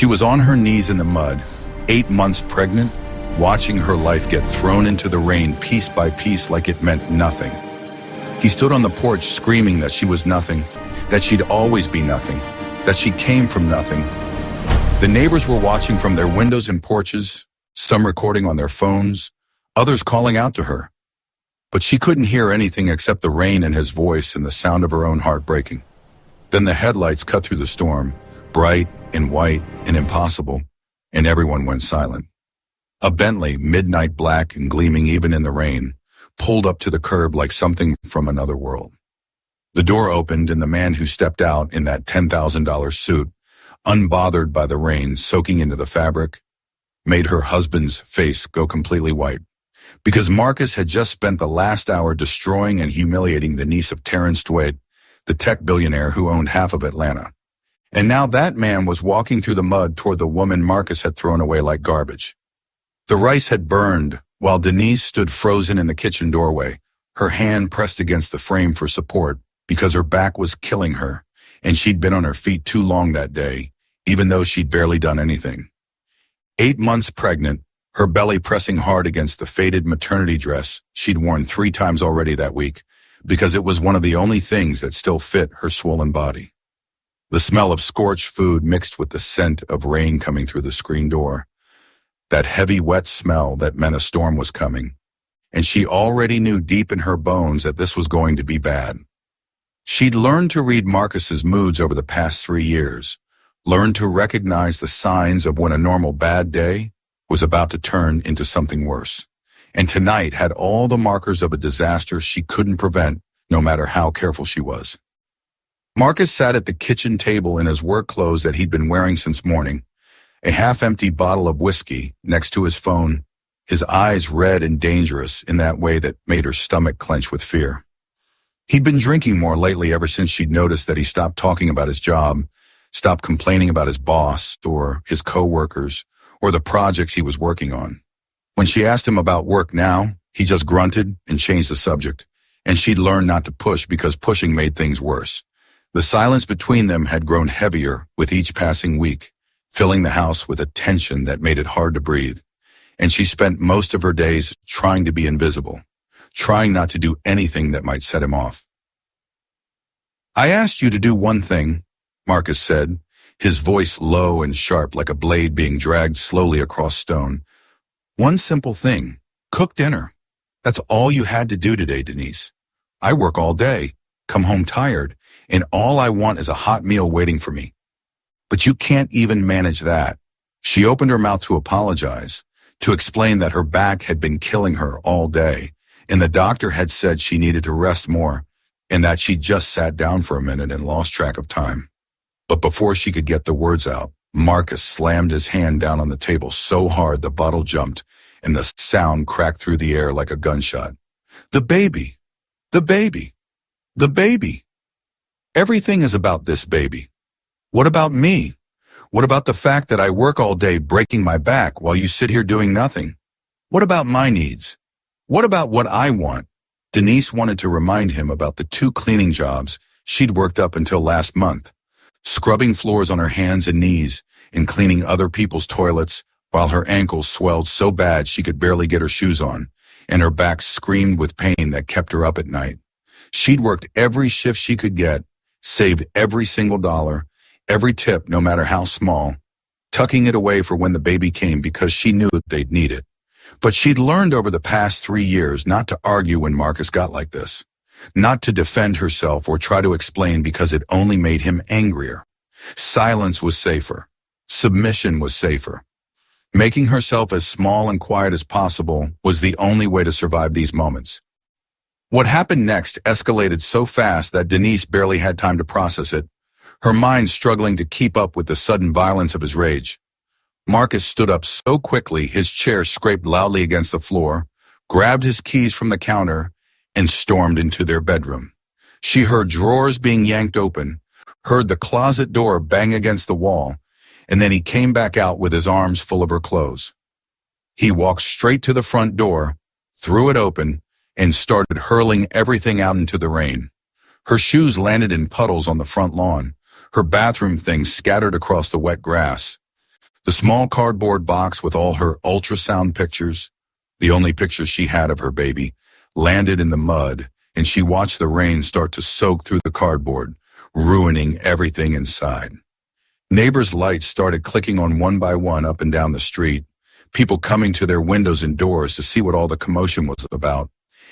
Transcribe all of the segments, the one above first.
She was on her knees in the mud, 8 months pregnant, watching her life get thrown into the rain piece by piece like it meant nothing. He stood on the porch screaming that she was nothing, that she'd always be nothing, that she came from nothing. The neighbors were watching from their windows and porches, some recording on their phones, others calling out to her. But she couldn't hear anything except the rain and his voice and the sound of her own heart breaking. Then the headlights cut through the storm, bright and white and impossible, and everyone went silent. A Bentley, midnight black and gleaming even in the rain, pulled up to the curb like something from another world. The door opened and the man who stepped out in that $10,000 suit, unbothered by the rain soaking into the fabric, made her husband's face go completely white. Because Marcus had just spent the last hour destroying and humiliating the niece of Terrence Dwight, the tech billionaire who owned half of Atlanta. And now that man was walking through the mud toward the woman Marcus had thrown away like garbage. The rice had burned while Denise stood frozen in the kitchen doorway, her hand pressed against the frame for support because her back was killing her, and she'd been on her feet too long that day, even though she'd barely done anything. 8 months pregnant, her belly pressing hard against the faded maternity dress she'd worn 3 times already that week, because it was one of the only things that still fit her swollen body. The smell of scorched food mixed with the scent of rain coming through the screen door. That heavy, wet smell that meant a storm was coming. And she already knew deep in her bones that this was going to be bad. She'd learned to read Marcus's moods over the past 3 years, learned to recognize the signs of when a normal bad day was about to turn into something worse. And tonight had all the markers of a disaster she couldn't prevent, no matter how careful she was. Marcus sat at the kitchen table in his work clothes that he'd been wearing since morning, a half-empty bottle of whiskey next to his phone, his eyes red and dangerous in that way that made her stomach clench with fear. He'd been drinking more lately ever since she'd noticed that he stopped talking about his job, stopped complaining about his boss or his co-workers or the projects he was working on. When she asked him about work now, he just grunted and changed the subject, and she'd learned not to push because pushing made things worse. The silence between them had grown heavier with each passing week, filling the house with a tension that made it hard to breathe. And she spent most of her days trying to be invisible, trying not to do anything that might set him off. "I asked you to do one thing," Marcus said, his voice low and sharp like a blade being dragged slowly across stone. "One simple thing, cook dinner. That's all you had to do today, Denise. I work all day, come home tired, and all I want is a hot meal waiting for me. But you can't even manage that." She opened her mouth to apologize, to explain that her back had been killing her all day, and the doctor had said she needed to rest more, and that she just sat down for a minute and lost track of time. But before she could get the words out, Marcus slammed his hand down on the table so hard the bottle jumped, and the sound cracked through the air like a gunshot. "The baby! The baby! The baby! Everything is about this baby. What about me? What about the fact that I work all day breaking my back while you sit here doing nothing? What about my needs? What about what I want?" Denise wanted to remind him about the 2 cleaning jobs she'd worked up until last month, scrubbing floors on her hands and knees and cleaning other people's toilets while her ankles swelled so bad she could barely get her shoes on, and her back screamed with pain that kept her up at night. She'd worked every shift she could get, saved every single dollar, every tip no matter how small, tucking it away for when the baby came because she knew they'd need it. But she'd learned over the past 3 years not to argue when Marcus got like this, not to defend herself or try to explain because it only made him angrier. Silence was safer. Submission was safer. Making herself as small and quiet as possible was the only way to survive these moments. What happened next escalated so fast that Denise barely had time to process it, her mind struggling to keep up with the sudden violence of his rage. Marcus stood up so quickly his chair scraped loudly against the floor, grabbed his keys from the counter, and stormed into their bedroom. She heard drawers being yanked open, heard the closet door bang against the wall, and then he came back out with his arms full of her clothes. He walked straight to the front door, threw it open, and started hurling everything out into the rain. Her shoes landed in puddles on the front lawn, her bathroom things scattered across the wet grass. The small cardboard box with all her ultrasound pictures, the only pictures she had of her baby, landed in the mud, and she watched the rain start to soak through the cardboard, ruining everything inside. Neighbors' lights started clicking on one by one up and down the street, people coming to their windows and doors to see what all the commotion was about.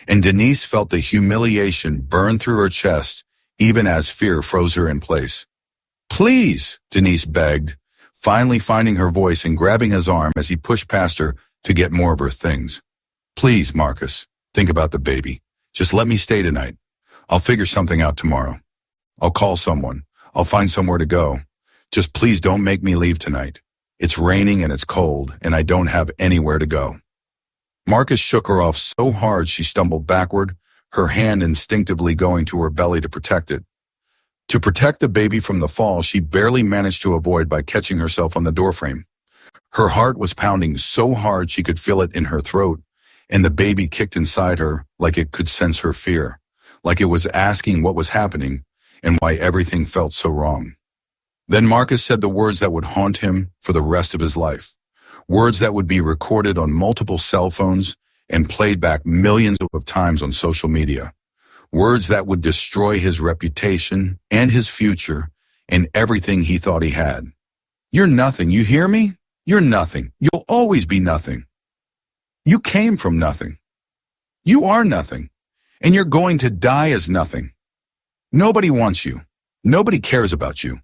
And Denise felt the humiliation burn through her chest, even as fear froze her in place. "Please," Denise begged, finally finding her voice and grabbing his arm as he pushed past her to get more of her things. "Please, Marcus, think about the baby. Just let me stay tonight. I'll figure something out tomorrow. I'll call someone. I'll find somewhere to go. Just please don't make me leave tonight. It's raining and it's cold, and I don't have anywhere to go." Marcus shook her off so hard she stumbled backward, her hand instinctively going to her belly to protect it. To protect the baby from the fall she barely managed to avoid by catching herself on the doorframe. Her heart was pounding so hard she could feel it in her throat, and the baby kicked inside her like it could sense her fear, like it was asking what was happening and why everything felt so wrong. Then Marcus said the words that would haunt him for the rest of his life, words that would be recorded on multiple cell phones and played back millions of times on social media, words that would destroy his reputation and his future and everything he thought he had. "You're nothing, you hear me? You're nothing. You'll always be nothing. You came from nothing. You are nothing, and you're going to die as nothing. Nobody wants you. Nobody cares about you.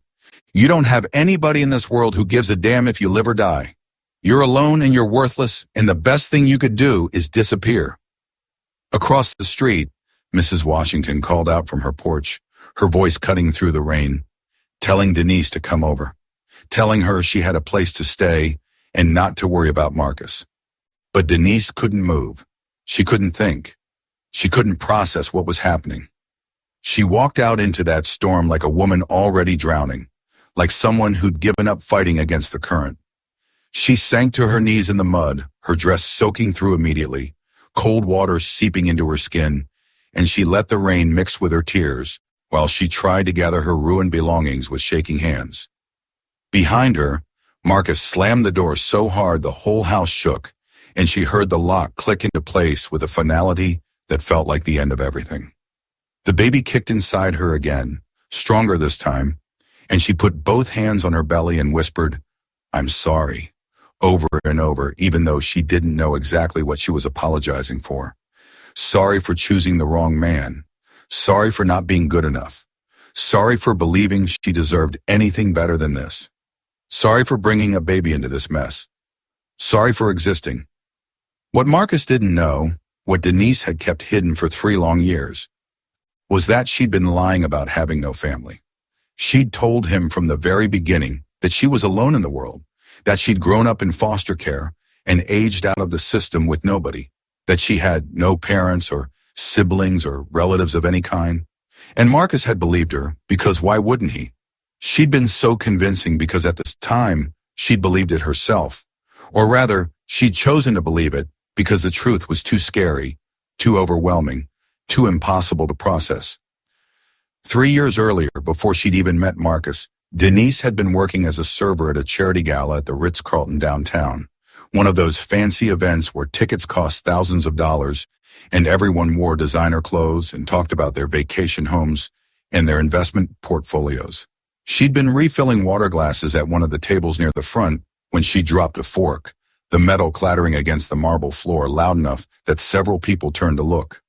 You don't have anybody in this world who gives a damn if you live or die. You're alone and you're worthless, and the best thing you could do is disappear." Across the street, Mrs. Washington called out from her porch, her voice cutting through the rain, telling Denise to come over, telling her she had a place to stay and not to worry about Marcus. But Denise couldn't move. She couldn't think. She couldn't process what was happening. She walked out into that storm like a woman already drowning, like someone who'd given up fighting against the current. She sank to her knees in the mud, her dress soaking through immediately, cold water seeping into her skin, and she let the rain mix with her tears while she tried to gather her ruined belongings with shaking hands. Behind her, Marcus slammed the door so hard the whole house shook, and she heard the lock click into place with a finality that felt like the end of everything. The baby kicked inside her again, stronger this time, and she put both hands on her belly and whispered, "I'm sorry," over and over, even though she didn't know exactly what she was apologizing for. Sorry for choosing the wrong man. Sorry for not being good enough. Sorry for believing she deserved anything better than this. Sorry for bringing a baby into this mess. Sorry for existing. What Marcus didn't know, what Denise had kept hidden for 3 long years, was that she'd been lying about having no family. She'd told him from the very beginning that she was alone in the world, that she'd grown up in foster care and aged out of the system with nobody, that she had no parents or siblings or relatives of any kind. And Marcus had believed her, because why wouldn't he? She'd been so convincing because at this time, she'd believed it herself. Or rather, she'd chosen to believe it because the truth was too scary, too overwhelming, too impossible to process. 3 years earlier, before she'd even met Marcus, Denise had been working as a server at a charity gala at the Ritz-Carlton downtown, one of those fancy events where tickets cost thousands of dollars and everyone wore designer clothes and talked about their vacation homes and their investment portfolios. She'd been refilling water glasses at one of the tables near the front when she dropped a fork, the metal clattering against the marble floor loud enough that several people turned to look.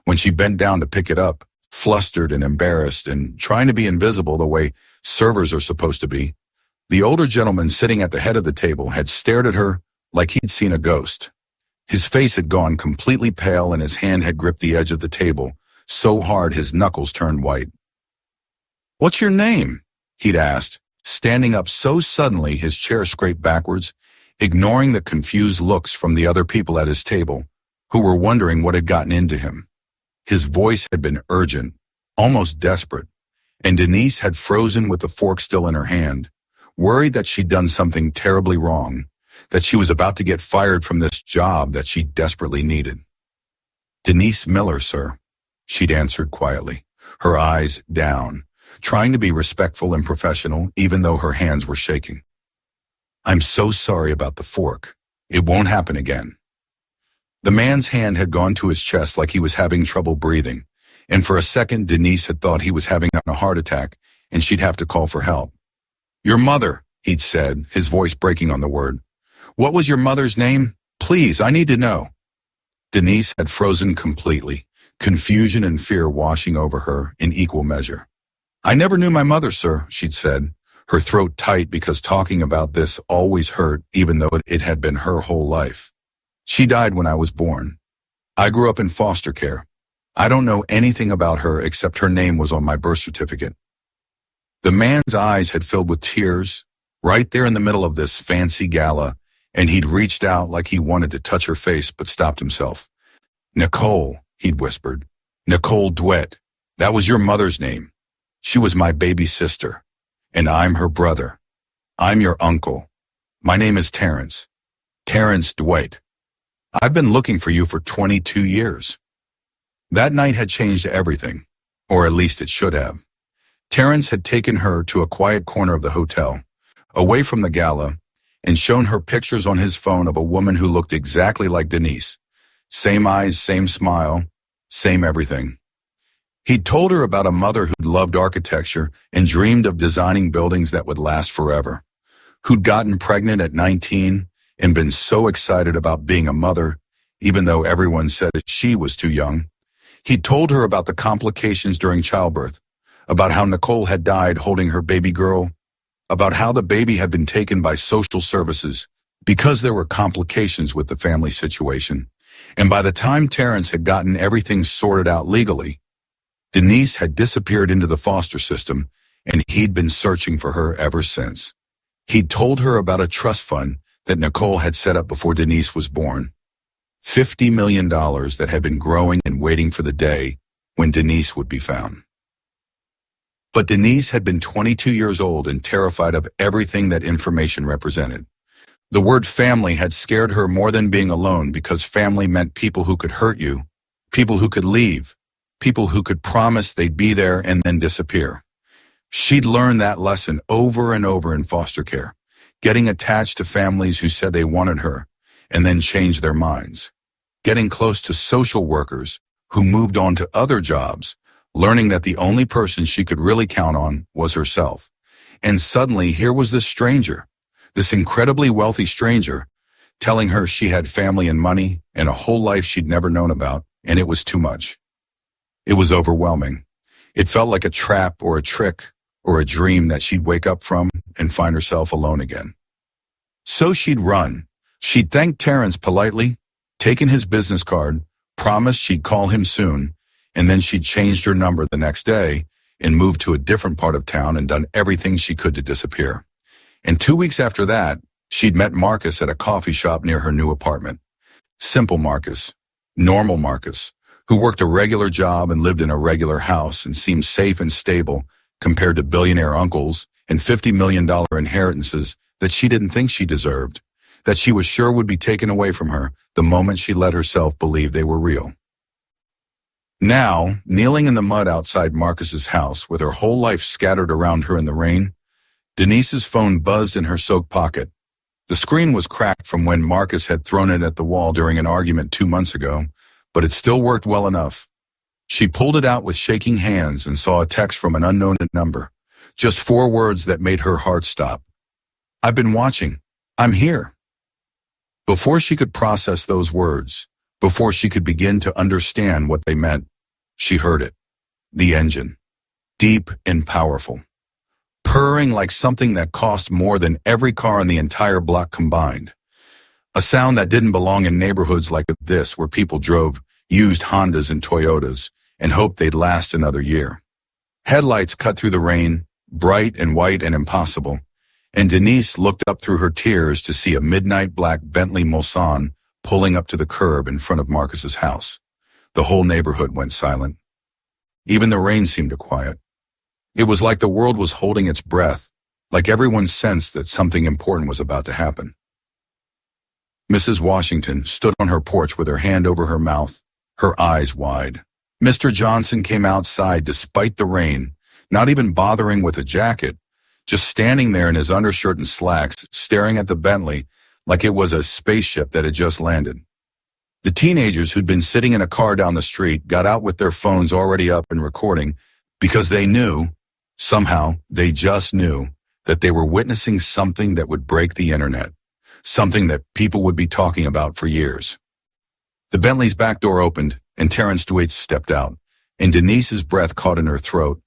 When she bent down to pick it up, flustered and embarrassed and trying to be invisible the way servers are supposed to be, the older gentleman sitting at the head of the table had stared at her like he'd seen a ghost. His face had gone completely pale and his hand had gripped the edge of the table so hard his knuckles turned white. "What's your name?" he'd asked, standing up so suddenly his chair scraped backwards, ignoring the confused looks from the other people at his table, who were wondering what had gotten into him. His voice had been urgent, almost desperate, and Denise had frozen with the fork still in her hand, worried that she'd done something terribly wrong, that she was about to get fired from this job that she desperately needed. "Denise Miller, sir," she'd answered quietly, her eyes down, trying to be respectful and professional even though her hands were shaking. I'm so sorry about the fork. It won't happen again. The man's hand had gone to his chest like he was having trouble breathing, and for a second Denise had thought he was having a heart attack and she'd have to call for help. Your mother, he'd said, his voice breaking on the word. What was your mother's name? Please, I need to know. Denise had frozen completely, confusion and fear washing over her in equal measure. I never knew my mother, sir, she'd said, her throat tight because talking about this always hurt even though it had been her whole life. She died when I was born. I grew up in foster care. I don't know anything about her except her name was on my birth certificate. The man's eyes had filled with tears, right there in the middle of this fancy gala, and he'd reached out like he wanted to touch her face but stopped himself. Nicole, he'd whispered. Nicole Dwet. That was your mother's name. She was my baby sister, and I'm her brother. I'm your uncle. My name is Terrence. Terrence Dwight. I've been looking for you for 22 years. That night had changed everything, or at least it should have. Terrence had taken her to a quiet corner of the hotel, away from the gala, and shown her pictures on his phone of a woman who looked exactly like Denise. Same eyes, same smile, same everything. He'd told her about a mother who'd loved architecture and dreamed of designing buildings that would last forever, who'd gotten pregnant at 19 and been so excited about being a mother, even though everyone said she was too young. He'd told her about the complications during childbirth, about how Nicole had died holding her baby girl, about how the baby had been taken by social services because there were complications with the family situation. And by the time Terrence had gotten everything sorted out legally, Denise had disappeared into the foster system, and he'd been searching for her ever since. He'd told her about a trust fund that Nicole had set up before Denise was born. $50 million that had been growing and waiting for the day when Denise would be found. But Denise had been 22 years old and terrified of everything that information represented. The word family had scared her more than being alone because family meant people who could hurt you, people who could leave, people who could promise they'd be there and then disappear. She'd learned that lesson over and over in foster care, getting attached to families who said they wanted her and then changed their minds, getting close to social workers who moved on to other jobs, learning that the only person she could really count on was herself. And suddenly here was this stranger, this incredibly wealthy stranger, telling her she had family and money and a whole life she'd never known about, and it was too much. It was overwhelming. It felt like a trap or a trick or a dream that she'd wake up from and find herself alone again. So she'd run. She'd thanked Terrence politely, taken his business card, promised she'd call him soon, and then she'd changed her number the next day and moved to a different part of town and done everything she could to disappear. And 2 weeks after that, she'd met Marcus at a coffee shop near her new apartment. Simple Marcus, normal Marcus, who worked a regular job and lived in a regular house and seemed safe and stable compared to billionaire uncles and $50 million inheritances that she didn't think she deserved, that she was sure would be taken away from her the moment she let herself believe they were real. Now, kneeling in the mud outside Marcus's house with her whole life scattered around her in the rain, Denise's phone buzzed in her soaked pocket. The screen was cracked from when Marcus had thrown it at the wall during an argument 2 months ago, but it still worked well enough. She pulled it out with shaking hands and saw a text from an unknown number, just 4 words that made her heart stop. I've been watching. I'm here. Before she could process those words, before she could begin to understand what they meant, she heard it. The engine. Deep and powerful. Purring like something that cost more than every car on the entire block combined. A sound that didn't belong in neighborhoods like this where people drove used Hondas and Toyotas and hoped they'd last another year. Headlights cut through the rain, bright and white and impossible, and Denise looked up through her tears to see a midnight black Bentley Mulsanne pulling up to the curb in front of Marcus's house. The whole neighborhood went silent. Even the rain seemed to quiet. It was like the world was holding its breath, like everyone sensed that something important was about to happen. Mrs. Washington stood on her porch with her hand over her mouth, her eyes wide. Mr. Johnson came outside despite the rain, not even bothering with a jacket, just standing there in his undershirt and slacks, staring at the Bentley like it was a spaceship that had just landed. The teenagers who'd been sitting in a car down the street got out with their phones already up and recording because they knew, somehow they just knew, that they were witnessing something that would break the internet, something that people would be talking about for years. The Bentley's back door opened and Terrence DeWitt stepped out, and Denise's breath caught in her throat.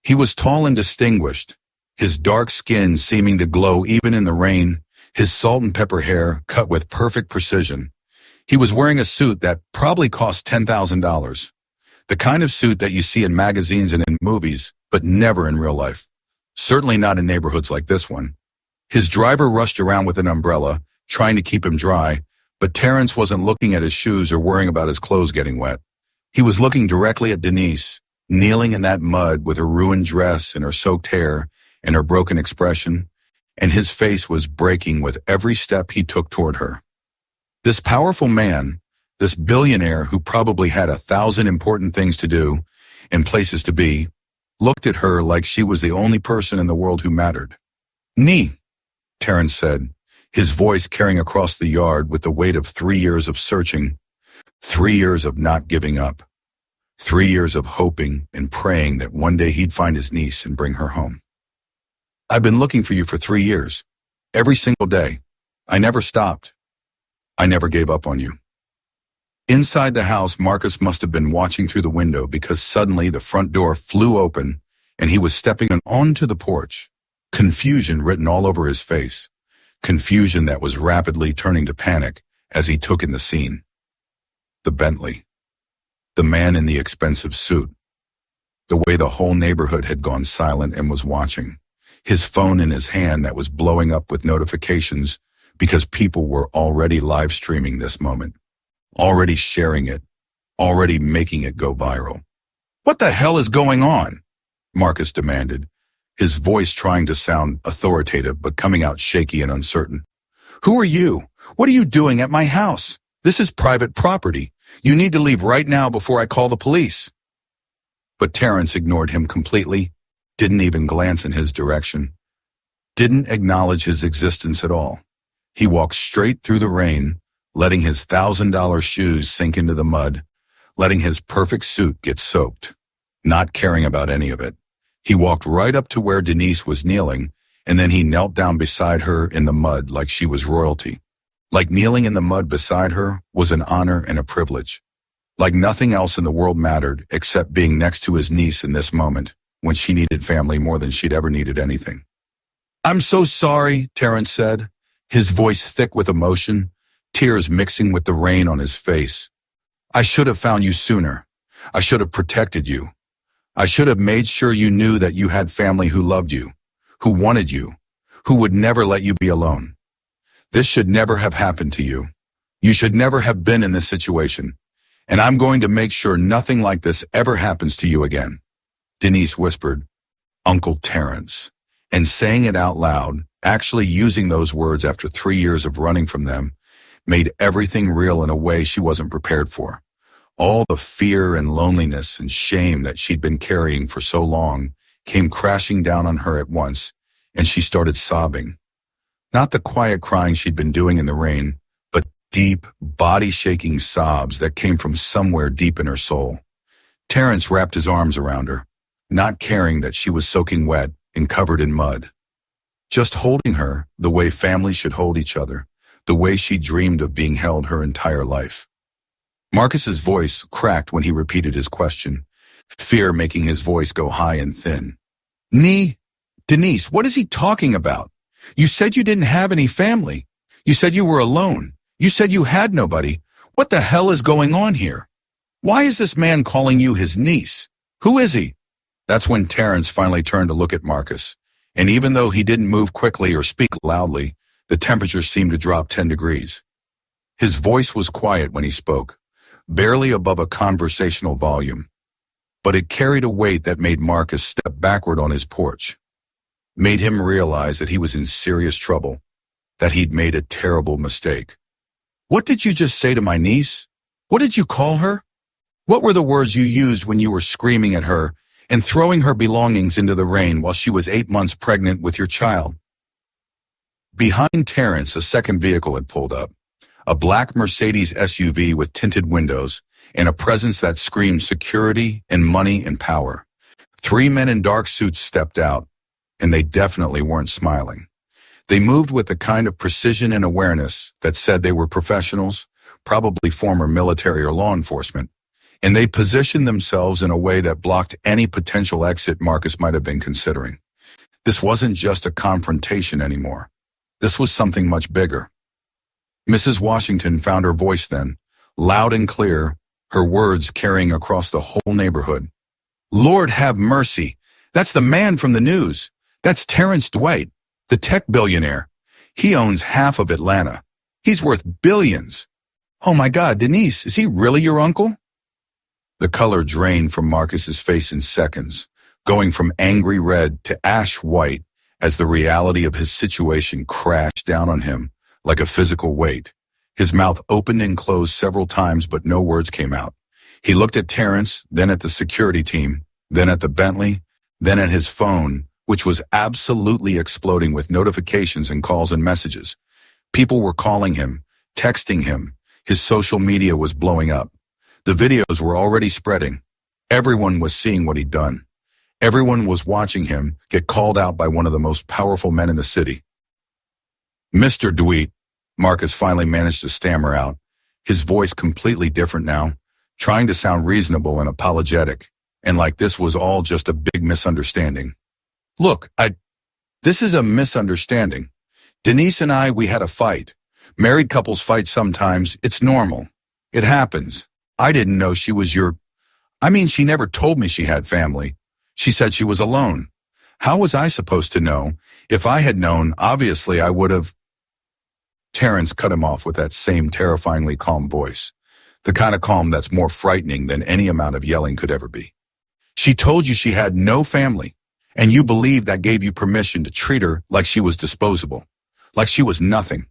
He was tall and distinguished, his dark skin seeming to glow even in the rain, his salt and pepper hair cut with perfect precision. He was wearing a suit that probably cost $10,000, the kind of suit that you see in magazines and in movies, but never in real life. Certainly not in neighborhoods like this one. His driver rushed around with an umbrella, trying to keep him dry, but Terrence wasn't looking at his shoes or worrying about his clothes getting wet. He was looking directly at Denise, kneeling in that mud with her ruined dress and her soaked hair and her broken expression, and his face was breaking with every step he took toward her. This powerful man, this billionaire who probably had 1,000 important things to do and places to be, looked at her like she was the only person in the world who mattered. "Nee," Terrence said, his voice carrying across the yard with the weight of 3 years of searching, 3 years of not giving up, 3 years of hoping and praying that one day he'd find his niece and bring her home. "I've been looking for you for 3 years, every single day. I never stopped. I never gave up on you." Inside the house, Marcus must have been watching through the window because suddenly the front door flew open and he was stepping onto the porch, confusion written all over his face, confusion that was rapidly turning to panic as he took in the scene. The Bentley, the man in the expensive suit, the way the whole neighborhood had gone silent and was watching, his phone in his hand that was blowing up with notifications because people were already live streaming this moment, already sharing it, already making it go viral. "What the hell is going on?" Marcus demanded, his voice trying to sound authoritative but coming out shaky and uncertain. "Who are you? What are you doing at my house? This is private property. You need to leave right now before I call the police." But Terrence ignored him completely, didn't even glance in his direction, didn't acknowledge his existence at all. He walked straight through the rain, letting his $1,000 shoes sink into the mud, letting his perfect suit get soaked, not caring about any of it. He walked right up to where Denise was kneeling, and then he knelt down beside her in the mud like she was royalty. Like kneeling in the mud beside her was an honor and a privilege. Like nothing else in the world mattered except being next to his niece in this moment, when she needed family more than she'd ever needed anything. "I'm so sorry," Terrence said, his voice thick with emotion, tears mixing with the rain on his face. "I should have found you sooner. I should have protected you. I should have made sure you knew that you had family who loved you, who wanted you, who would never let you be alone. This should never have happened to you. You should never have been in this situation, and I'm going to make sure nothing like this ever happens to you again." Denise whispered, "Uncle Terrence," and saying it out loud, actually using those words after 3 years of running from them, made everything real in a way she wasn't prepared for. All the fear and loneliness and shame that she'd been carrying for so long came crashing down on her at once, and she started sobbing. Not the quiet crying she'd been doing in the rain, but deep, body-shaking sobs that came from somewhere deep in her soul. Terrence wrapped his arms around her, not caring that she was soaking wet and covered in mud. Just holding her the way families should hold each other, the way she dreamed of being held her entire life. Marcus's voice cracked when he repeated his question, fear making his voice go high and thin. Denise, what is he talking about? You said you didn't have any family. You said you were alone. You said you had nobody. What the hell is going on here? Why is this man calling you his niece? Who is he?" That's when Terrence finally turned to look at Marcus, and even though he didn't move quickly or speak loudly, the temperature seemed to drop 10 degrees. His voice was quiet when he spoke, barely above a conversational volume, but it carried a weight that made Marcus step backward on his porch, made him realize that he was in serious trouble, that he'd made a terrible mistake. "What did you just say to my niece? What did you call her? What were the words you used when you were screaming at her and throwing her belongings into the rain while she was 8 months pregnant with your child. Behind Terrence, a second vehicle had pulled up, a black Mercedes SUV with tinted windows and a presence that screamed security and money and power. 3 men in dark suits stepped out, and they definitely weren't smiling. They moved with the kind of precision and awareness that said they were professionals, probably former military or law enforcement, and they positioned themselves in a way that blocked any potential exit Marcus might have been considering. This wasn't just a confrontation anymore. This was something much bigger. Mrs. Washington found her voice then, loud and clear, her words carrying across the whole neighborhood. Lord have mercy. That's the man from the news. That's Terrence Dwight, the tech billionaire. He owns half of Atlanta. He's worth billions. Oh my God, Denise, is he really your uncle? The color drained from Marcus's face in seconds, going from angry red to ash white as the reality of his situation crashed down on him like a physical weight. His mouth opened and closed several times, but no words came out. He looked at Terrence, then at the security team, then at the Bentley, then at his phone, which was absolutely exploding with notifications and calls and messages. People were calling him, texting him. His social media was blowing up. The videos were already spreading. Everyone was seeing what he'd done. Everyone was watching him get called out by one of the most powerful men in the city. Mr. Dwight, Marcus finally managed to stammer out, his voice completely different now, trying to sound reasonable and apologetic, and like this was all just a big misunderstanding. Look, this is a misunderstanding. Denise and I, we had a fight. Married couples fight sometimes. It's normal. It happens. I didn't know she was she never told me she had family. She said she was alone. How was I supposed to know? If I had known, obviously I would have. Terrence cut him off with that same terrifyingly calm voice, the kind of calm that's more frightening than any amount of yelling could ever be. She told you she had no family, and you believed that gave you permission to treat her like she was disposable, like she was nothing,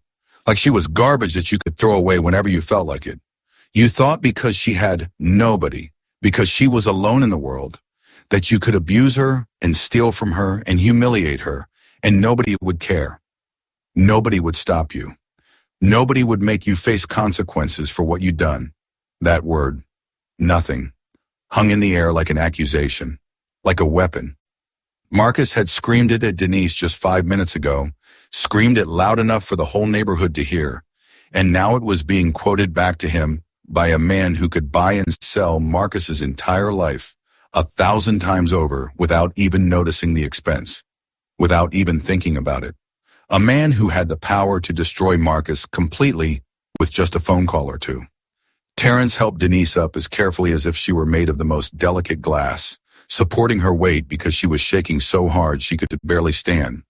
like she was garbage that you could throw away whenever you felt like it. You thought because she had nobody, because she was alone in the world, that you could abuse her and steal from her and humiliate her, and nobody would care. Nobody would stop you. Nobody would make you face consequences for what you'd done. That word, nothing, hung in the air like an accusation, like a weapon. Marcus had screamed it at Denise just 5 minutes ago, screamed it loud enough for the whole neighborhood to hear, and now it was being quoted back to him by a man who could buy and sell Marcus's entire life 1,000 times over without even noticing the expense, without even thinking about it. A man who had the power to destroy Marcus completely with just a phone call or two. Terrence helped Denise up as carefully as if she were made of the most delicate glass, supporting her weight because she was shaking so hard she could barely stand.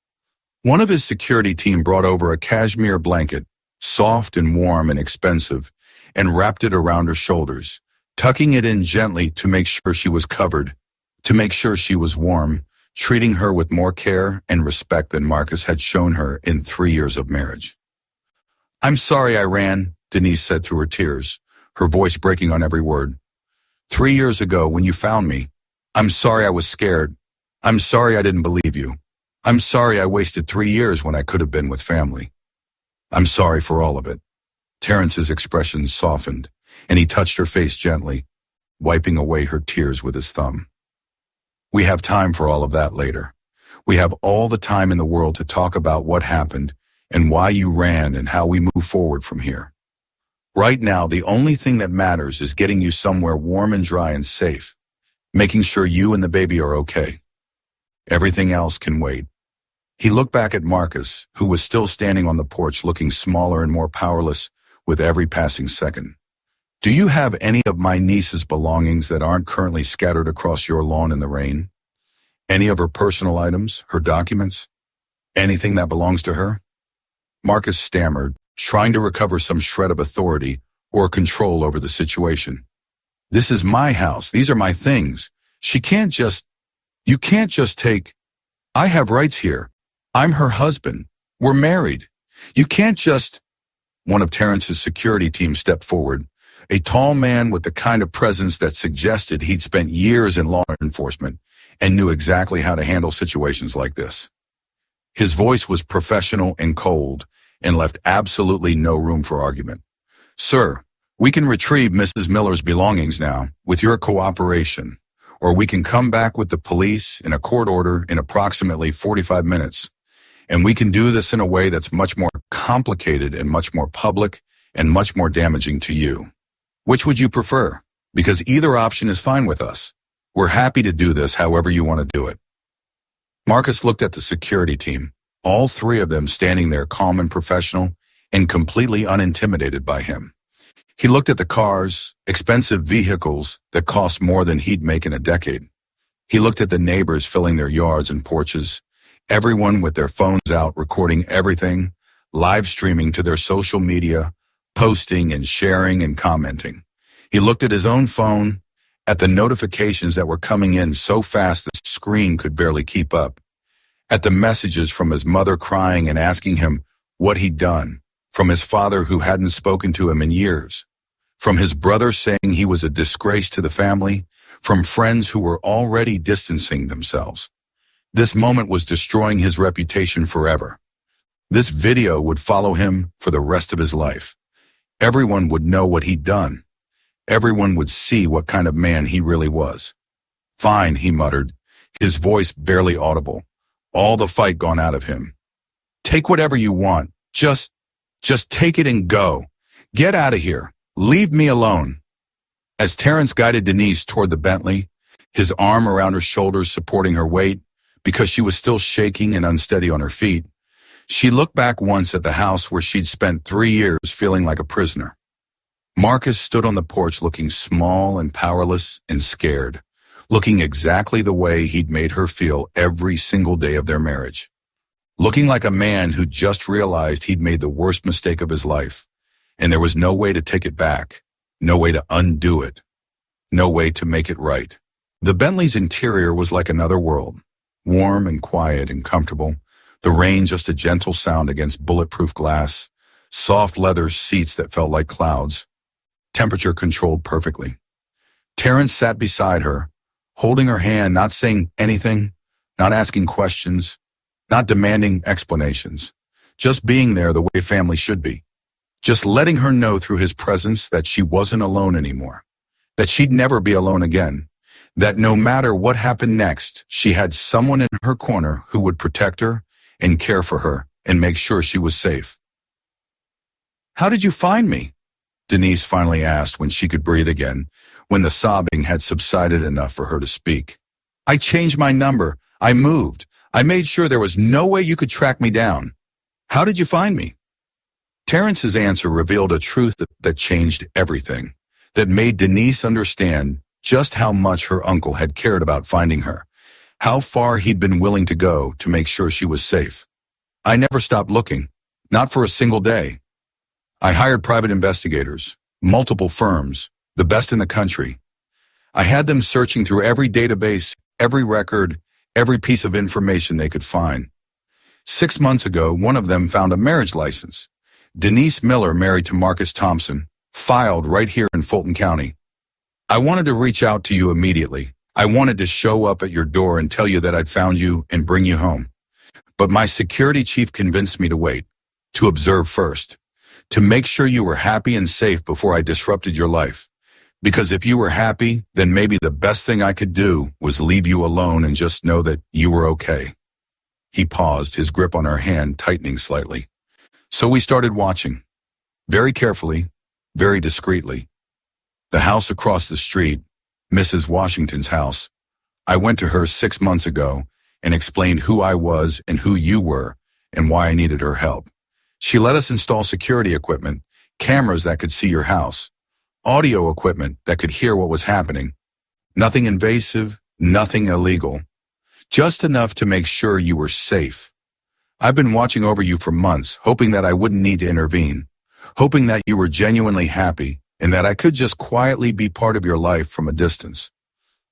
One of his security team brought over a cashmere blanket, soft and warm and expensive, and wrapped it around her shoulders, tucking it in gently to make sure she was covered, to make sure she was warm, treating her with more care and respect than Marcus had shown her in 3 years of marriage. I'm sorry I ran, Denise said through her tears, her voice breaking on every word. 3 years ago when you found me, I'm sorry I was scared. I'm sorry I didn't believe you. I'm sorry I wasted 3 years when I could have been with family. I'm sorry for all of it. Terrence's expression softened, and he touched her face gently, wiping away her tears with his thumb. We have time for all of that later. We have all the time in the world to talk about what happened and why you ran and how we move forward from here. Right now, the only thing that matters is getting you somewhere warm and dry and safe, making sure you and the baby are okay. Everything else can wait. He looked back at Marcus, who was still standing on the porch looking smaller and more powerless with every passing second. Do you have any of my niece's belongings that aren't currently scattered across your lawn in the rain? Any of her personal items, her documents? Anything that belongs to her? Marcus stammered, trying to recover some shred of authority or control over the situation. This is my house. These are my things. You can't just take. I have rights here. I'm her husband. We're married. You can't just. One of Terrence's security team stepped forward, a tall man with the kind of presence that suggested he'd spent years in law enforcement and knew exactly how to handle situations like this. His voice was professional and cold and left absolutely no room for argument. "Sir, we can retrieve Mrs. Miller's belongings now with your cooperation, or we can come back with the police in a court order in approximately 45 minutes. And we can do this in a way that's much more complicated and much more public and much more damaging to you. Which would you prefer? Because either option is fine with us. We're happy to do this however you want to do it." Marcus looked at the security team, all three of them standing there calm and professional and completely unintimidated by him. He looked at the cars, expensive vehicles that cost more than he'd make in a decade. He looked at the neighbors filling their yards and porches, everyone with their phones out recording everything, live streaming to their social media, posting and sharing and commenting. He looked at his own phone, at the notifications that were coming in so fast the screen could barely keep up, at the messages from his mother crying and asking him what he'd done, from his father who hadn't spoken to him in years, from his brother saying he was a disgrace to the family, from friends who were already distancing themselves. This moment was destroying his reputation forever. This video would follow him for the rest of his life. Everyone would know what he'd done. Everyone would see what kind of man he really was. "Fine," he muttered, his voice barely audible, all the fight gone out of him. "Take whatever you want. Just take it and go. Get out of here. Leave me alone." As Terrence guided Denise toward the Bentley, his arm around her shoulders supporting her weight, because she was still shaking and unsteady on her feet, she looked back once at the house where she'd spent 3 years feeling like a prisoner. Marcus stood on the porch looking small and powerless and scared, looking exactly the way he'd made her feel every single day of their marriage. Looking like a man who just realized he'd made the worst mistake of his life, and there was no way to take it back, no way to undo it, no way to make it right. The Bentley's interior was like another world, warm and quiet and comfortable, the rain just a gentle sound against bulletproof glass, soft leather seats that felt like clouds, temperature controlled perfectly. Terrence sat beside her, holding her hand, not saying anything, not asking questions, not demanding explanations, just being there the way family should be, just letting her know through his presence that she wasn't alone anymore, that she'd never be alone again, that no matter what happened next, she had someone in her corner who would protect her and care for her and make sure she was safe. "How did you find me?" Denise finally asked when she could breathe again, when the sobbing had subsided enough for her to speak. "I changed my number. I moved. I made sure there was no way you could track me down. How did you find me?" Terrence's answer revealed a truth that changed everything, that made Denise understand just how much her uncle had cared about finding her, how far he'd been willing to go to make sure she was safe. "I never stopped looking, not for a single day. I hired private investigators, multiple firms, the best in the country. I had them searching through every database, every record, every piece of information they could find. 6 months ago, one of them found a marriage license. Denise Miller, married to Marcus Thompson, filed right here in Fulton County. I wanted to reach out to you immediately. I wanted to show up at your door and tell you that I'd found you and bring you home. But my security chief convinced me to wait, to observe first, to make sure you were happy and safe before I disrupted your life. Because if you were happy, then maybe the best thing I could do was leave you alone and just know that you were okay." He paused, his grip on her hand tightening slightly. "So we started watching. Very carefully, very discreetly. The house across the street, Mrs. Washington's house. I went to her 6 months ago and explained who I was and who you were and why I needed her help. She let us install security equipment, cameras that could see your house, audio equipment that could hear what was happening. Nothing invasive, nothing illegal. Just enough to make sure you were safe. I've been watching over you for months, hoping that I wouldn't need to intervene, hoping that you were genuinely happy and that I could just quietly be part of your life from a distance.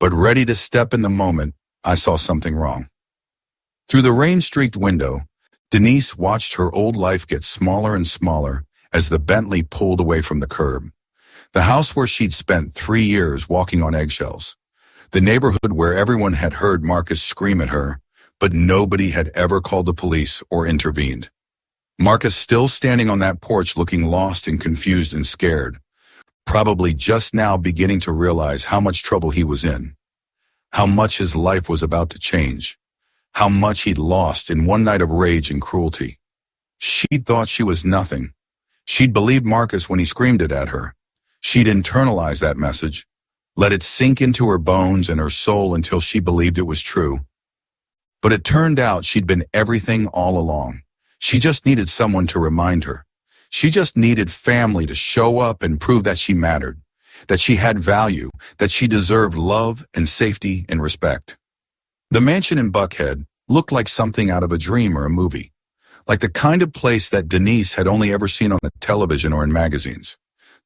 But ready to step in the moment, I saw something wrong." Through the rain-streaked window, Denise watched her old life get smaller and smaller as the Bentley pulled away from the curb. The house where she'd spent 3 years walking on eggshells. The neighborhood where everyone had heard Marcus scream at her, but nobody had ever called the police or intervened. Marcus still standing on that porch looking lost and confused and scared, probably just now beginning to realize how much trouble he was in, how much his life was about to change, how much he'd lost in one night of rage and cruelty. She'd thought she was nothing. She'd believed Marcus when he screamed it at her. She'd internalized that message, let it sink into her bones and her soul until she believed it was true. But it turned out she'd been everything all along. She just needed someone to remind her. She just needed family to show up and prove that she mattered, that she had value, that she deserved love and safety and respect. The mansion in Buckhead looked like something out of a dream or a movie, like the kind of place that Denise had only ever seen on the television or in magazines.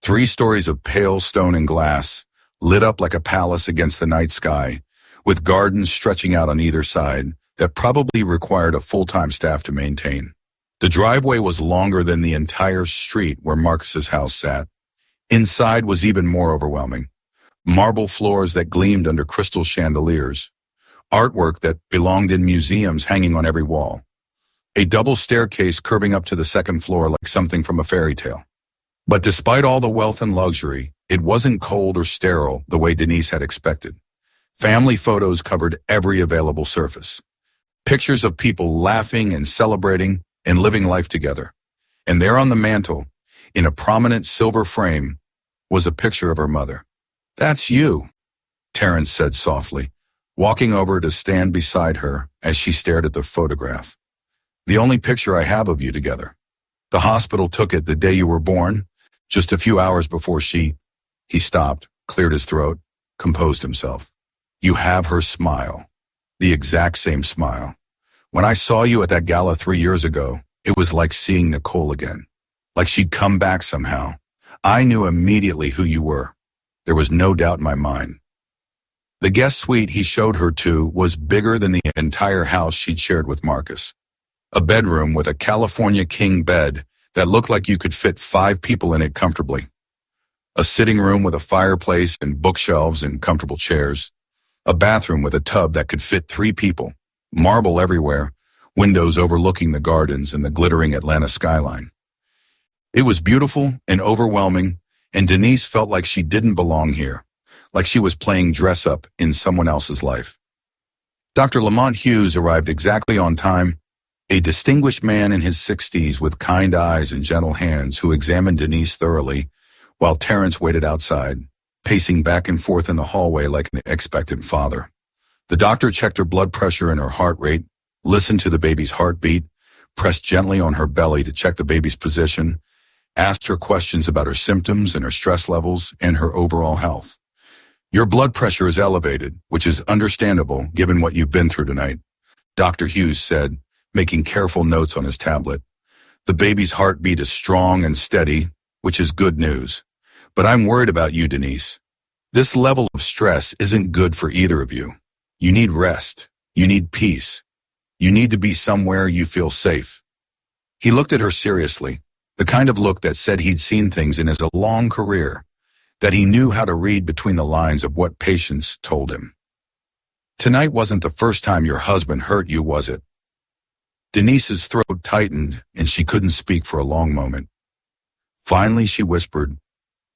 3 stories of pale stone and glass, lit up like a palace against the night sky, with gardens stretching out on either side that probably required a full-time staff to maintain. The driveway was longer than the entire street where Marcus's house sat. Inside was even more overwhelming. Marble floors that gleamed under crystal chandeliers. Artwork that belonged in museums hanging on every wall. A double staircase curving up to the second floor like something from a fairy tale. But despite all the wealth and luxury, it wasn't cold or sterile the way Denise had expected. Family photos covered every available surface. Pictures of people laughing and celebrating and living life together. And there on the mantel, in a prominent silver frame, was a picture of her mother. "That's you," Terrence said softly, walking over to stand beside her as she stared at the photograph. "The only picture I have of you together. The hospital took it the day you were born, just a few hours before she—" He stopped, cleared his throat, composed himself. "You have her smile. The exact same smile. When I saw you at that gala 3 years ago, it was like seeing Nicole again. Like she'd come back somehow. I knew immediately who you were. There was no doubt in my mind." The guest suite he showed her to was bigger than the entire house she'd shared with Marcus. A bedroom with a California king bed that looked like you could fit 5 people in it comfortably. A sitting room with a fireplace and bookshelves and comfortable chairs. A bathroom with a tub that could fit 3 people. Marble everywhere, windows overlooking the gardens and the glittering Atlanta skyline. It was beautiful and overwhelming, and Denise felt like she didn't belong here, like she was playing dress-up in someone else's life. Dr. Lamont Hughes arrived exactly on time, a distinguished man in his 60s with kind eyes and gentle hands who examined Denise thoroughly, while Terrence waited outside, pacing back and forth in the hallway like an expectant father. The doctor checked her blood pressure and her heart rate, listened to the baby's heartbeat, pressed gently on her belly to check the baby's position, asked her questions about her symptoms and her stress levels and her overall health. "Your blood pressure is elevated, which is understandable given what you've been through tonight," Dr. Hughes said, making careful notes on his tablet. "The baby's heartbeat is strong and steady, which is good news. But I'm worried about you, Denise. This level of stress isn't good for either of you. You need rest. You need peace. You need to be somewhere you feel safe." He looked at her seriously, the kind of look that said he'd seen things in his long career, that he knew how to read between the lines of what patients told him. "Tonight wasn't the first time your husband hurt you, was it?" Denise's throat tightened and she couldn't speak for a long moment. Finally, she whispered,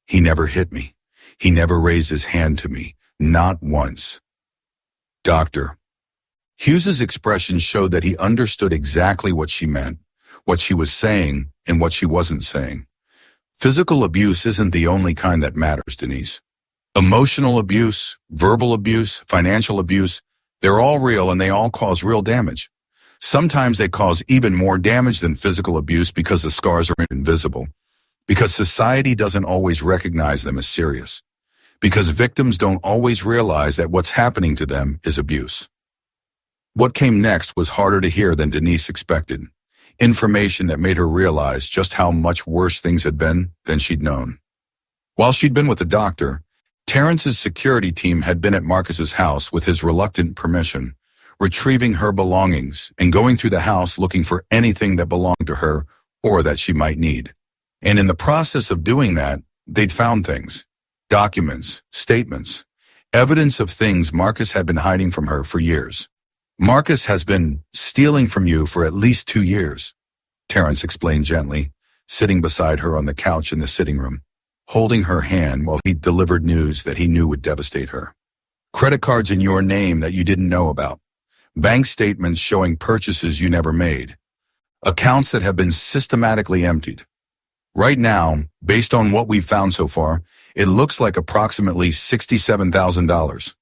"He never hit me. He never raised his hand to me. Not once." "Doctor." Hughes's expression showed that he understood exactly what she meant, what she was saying, and what she wasn't saying. Physical abuse isn't the only kind that matters, Denise. Emotional abuse, verbal abuse, financial abuse, they're all real and they all cause real damage. Sometimes they cause even more damage than physical abuse because the scars are invisible, because society doesn't always recognize them as serious, because victims don't always realize that what's happening to them is abuse. What came next was harder to hear than Denise expected. Information that made her realize just how much worse things had been than she'd known. While she'd been with the doctor, Terrence's security team had been at Marcus's house with his reluctant permission, retrieving her belongings and going through the house looking for anything that belonged to her or that she might need. And in the process of doing that, they'd found things, documents, statements, Evidence of things Marcus had been hiding from her for years. Marcus has been stealing from you for at least 2 years, Terrence explained gently, sitting beside her on the couch in the sitting room, holding her hand while he delivered news that he knew would devastate her. Credit cards in your name that you didn't know about. Bank statements showing purchases you never made. Accounts that have been systematically emptied. Right now, based on what we've found so far, it looks like approximately $67,000.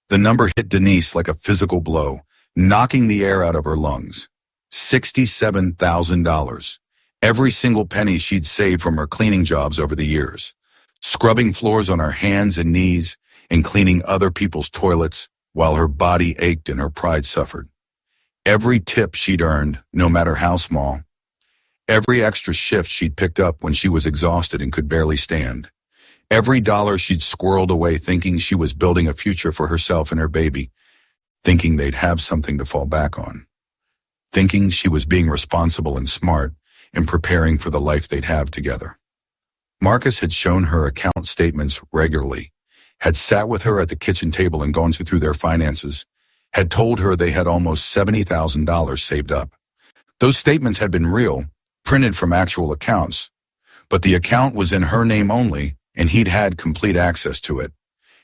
The number hit Denise like a physical blow, knocking the air out of her lungs. $67,000. Every single penny she'd saved from her cleaning jobs over the years. Scrubbing floors on her hands and knees and cleaning other people's toilets while her body ached and her pride suffered. Every tip she'd earned, no matter how small. Every extra shift she'd picked up when she was exhausted and could barely stand. Every dollar she'd squirreled away thinking she was building a future for herself and her baby, thinking they'd have something to fall back on. Thinking she was being responsible and smart and preparing for the life they'd have together. Marcus had shown her account statements regularly, had sat with her at the kitchen table and gone through their finances, had told her they had almost $70,000 saved up. Those statements had been real, printed from actual accounts, but the account was in her name only, and he'd had complete access to it.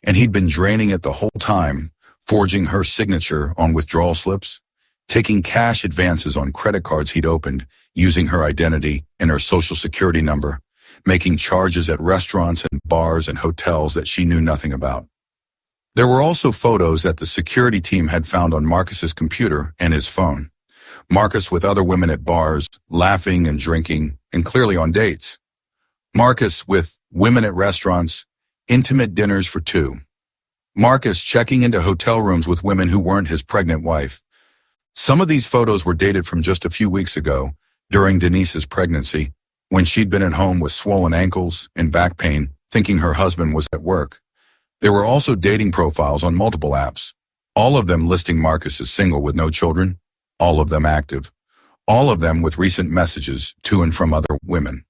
And he'd been draining it the whole time, forging her signature on withdrawal slips, taking cash advances on credit cards he'd opened, using her identity and her social security number, making charges at restaurants and bars and hotels that she knew nothing about. There were also photos that the security team had found on Marcus's computer and his phone. Marcus with other women at bars, laughing and drinking, and clearly on dates. Marcus with women at restaurants, intimate dinners for two. Marcus checking into hotel rooms with women who weren't his pregnant wife. Some of these photos were dated from just a few weeks ago, during Denise's pregnancy, when she'd been at home with swollen ankles and back pain, thinking her husband was at work. There were also dating profiles on multiple apps, all of them listing Marcus as single with no children, all of them active, all of them with recent messages to and from other women.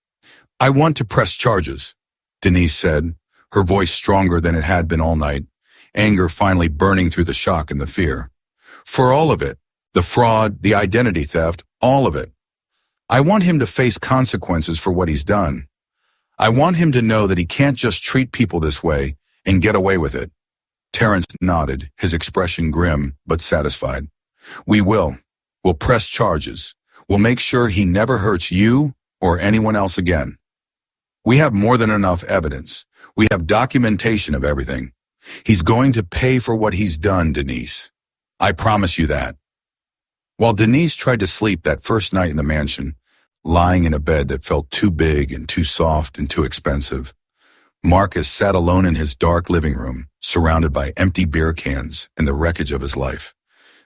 I want to press charges, Denise said, her voice stronger than it had been all night, anger finally burning through the shock and the fear. For all of it, the fraud, the identity theft, all of it. I want him to face consequences for what he's done. I want him to know that he can't just treat people this way and get away with it. Terrence nodded, his expression grim but satisfied. We will. We'll press charges. We'll make sure he never hurts you or anyone else again. We have more than enough evidence. We have documentation of everything. He's going to pay for what he's done, Denise. I promise you that. While Denise tried to sleep that first night in the mansion, lying in a bed that felt too big and too soft and too expensive, Marcus sat alone in his dark living room, surrounded by empty beer cans and the wreckage of his life.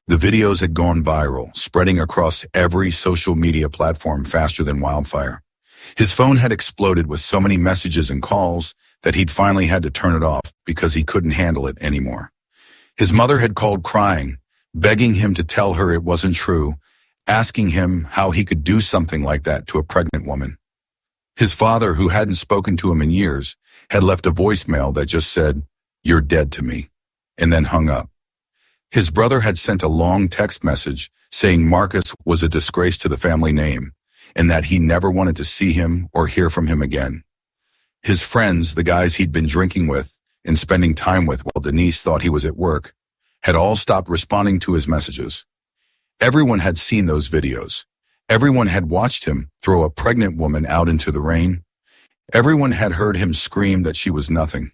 The videos had gone viral, spreading across every social media platform faster than wildfire. His phone had exploded with so many messages and calls that he'd finally had to turn it off because he couldn't handle it anymore. His mother had called crying, begging him to tell her it wasn't true, asking him how he could do something like that to a pregnant woman. His father, who hadn't spoken to him in years, had left a voicemail that just said, "You're dead to me," and then hung up. His brother had sent a long text message saying Marcus was a disgrace to the family name and that he never wanted to see him or hear from him again. His friends, the guys he'd been drinking with and spending time with while Denise thought he was at work, had all stopped responding to his messages. Everyone had seen those videos. Everyone had watched him throw a pregnant woman out into the rain. Everyone had heard him scream that she was nothing.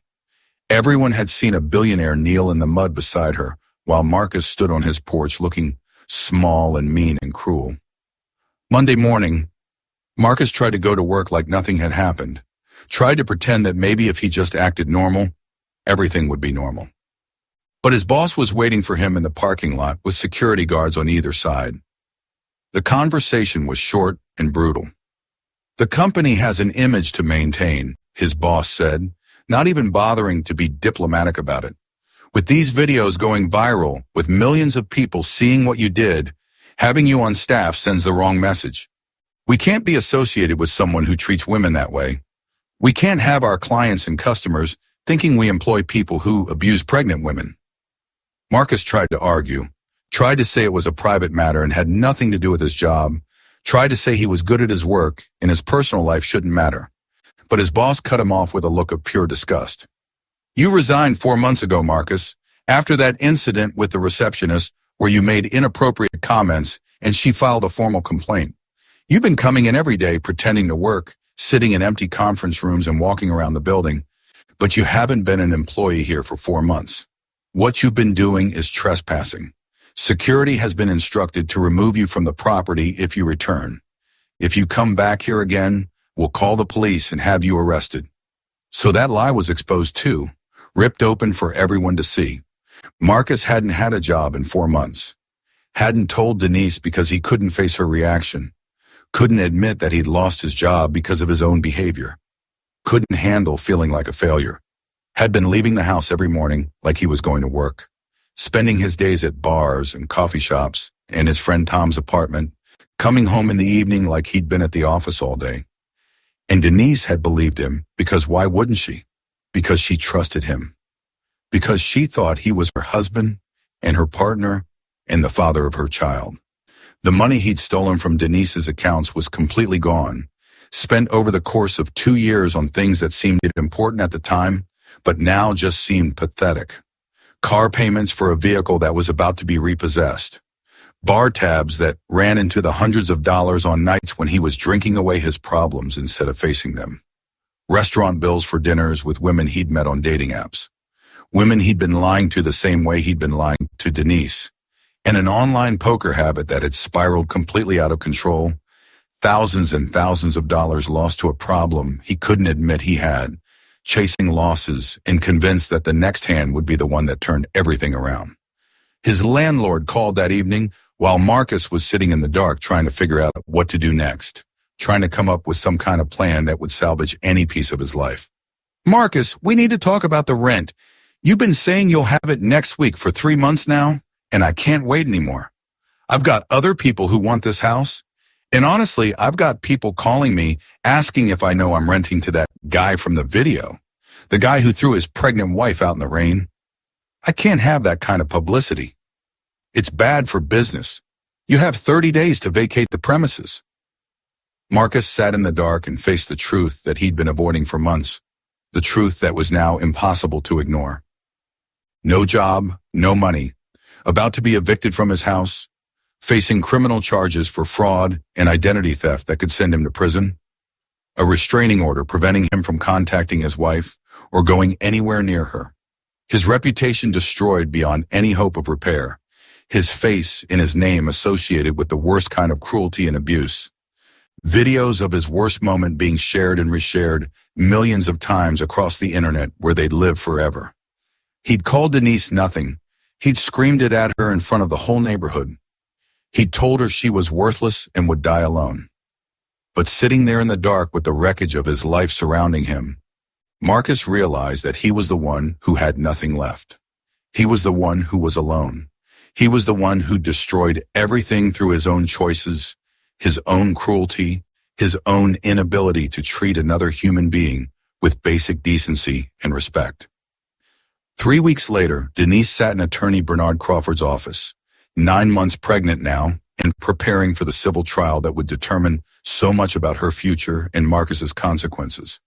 Everyone had seen a billionaire kneel in the mud beside her while Marcus stood on his porch looking small and mean and cruel. Monday morning, Marcus tried to go to work like nothing had happened, tried to pretend that maybe if he just acted normal, everything would be normal. But his boss was waiting for him in the parking lot with security guards on either side. The conversation was short and brutal. The company has an image to maintain, his boss said, not even bothering to be diplomatic about it. With these videos going viral, with millions of people seeing what you did, having you on staff sends the wrong message. We can't be associated with someone who treats women that way. We can't have our clients and customers thinking we employ people who abuse pregnant women. Marcus tried to argue, tried to say it was a private matter and had nothing to do with his job, tried to say he was good at his work and his personal life shouldn't matter. But his boss cut him off with a look of pure disgust. You resigned 4 months ago, Marcus, after that incident with the receptionist where you made inappropriate comments and she filed a formal complaint. You've been coming in every day pretending to work, sitting in empty conference rooms and walking around the building, but you haven't been an employee here for 4 months. What you've been doing is trespassing. Security has been instructed to remove you from the property if you return. If you come back here again, we'll call the police and have you arrested. So that lie was exposed too, ripped open for everyone to see. Marcus hadn't had a job in 4 months. Hadn't told Denise because he couldn't face her reaction. Couldn't admit that he'd lost his job because of his own behavior. Couldn't handle feeling like a failure. Had been leaving the house every morning like he was going to work. Spending his days at bars and coffee shops and his friend Tom's apartment. Coming home in the evening like he'd been at the office all day. And Denise had believed him because why wouldn't she? Because she trusted him. Because she thought he was her husband and her partner and the father of her child. The money he'd stolen from Denise's accounts was completely gone, spent over the course of 2 years on things that seemed important at the time, but now just seemed pathetic. Car payments for a vehicle that was about to be repossessed. Bar tabs that ran into the hundreds of dollars on nights when he was drinking away his problems instead of facing them. Restaurant bills for dinners with women he'd met on dating apps. Women he'd been lying to the same way he'd been lying to Denise. And an online poker habit that had spiraled completely out of control. Thousands and thousands of dollars lost to a problem he couldn't admit he had, chasing losses and convinced that the next hand would be the one that turned everything around. His landlord called that evening while Marcus was sitting in the dark trying to figure out what to do next, trying to come up with some kind of plan that would salvage any piece of his life. Marcus, we need to talk about the rent. You've been saying you'll have it next week for 3 months now, and I can't wait anymore. I've got other people who want this house. And honestly, I've got people calling me asking if I know I'm renting to that guy from the video, the guy who threw his pregnant wife out in the rain. I can't have that kind of publicity. It's bad for business. You have 30 days to vacate the premises. Marcus sat in the dark and faced the truth that he'd been avoiding for months, the truth that was now impossible to ignore. No job, no money, about to be evicted from his house, facing criminal charges for fraud and identity theft that could send him to prison, a restraining order preventing him from contacting his wife or going anywhere near her, his reputation destroyed beyond any hope of repair, his face and his name associated with the worst kind of cruelty and abuse, videos of his worst moment being shared and reshared millions of times across the internet where they'd live forever. He'd called Denise nothing. He'd screamed it at her in front of the whole neighborhood. He'd told her she was worthless and would die alone. But sitting there in the dark with the wreckage of his life surrounding him, Marcus realized that he was the one who had nothing left. He was the one who was alone. He was the one who destroyed everything through his own choices, his own cruelty, his own inability to treat another human being with basic decency and respect. 3 weeks later, Denise sat in attorney Bernard Crawford's office, 9 months pregnant now, and preparing for the civil trial that would determine so much about her future and Marcus's consequences.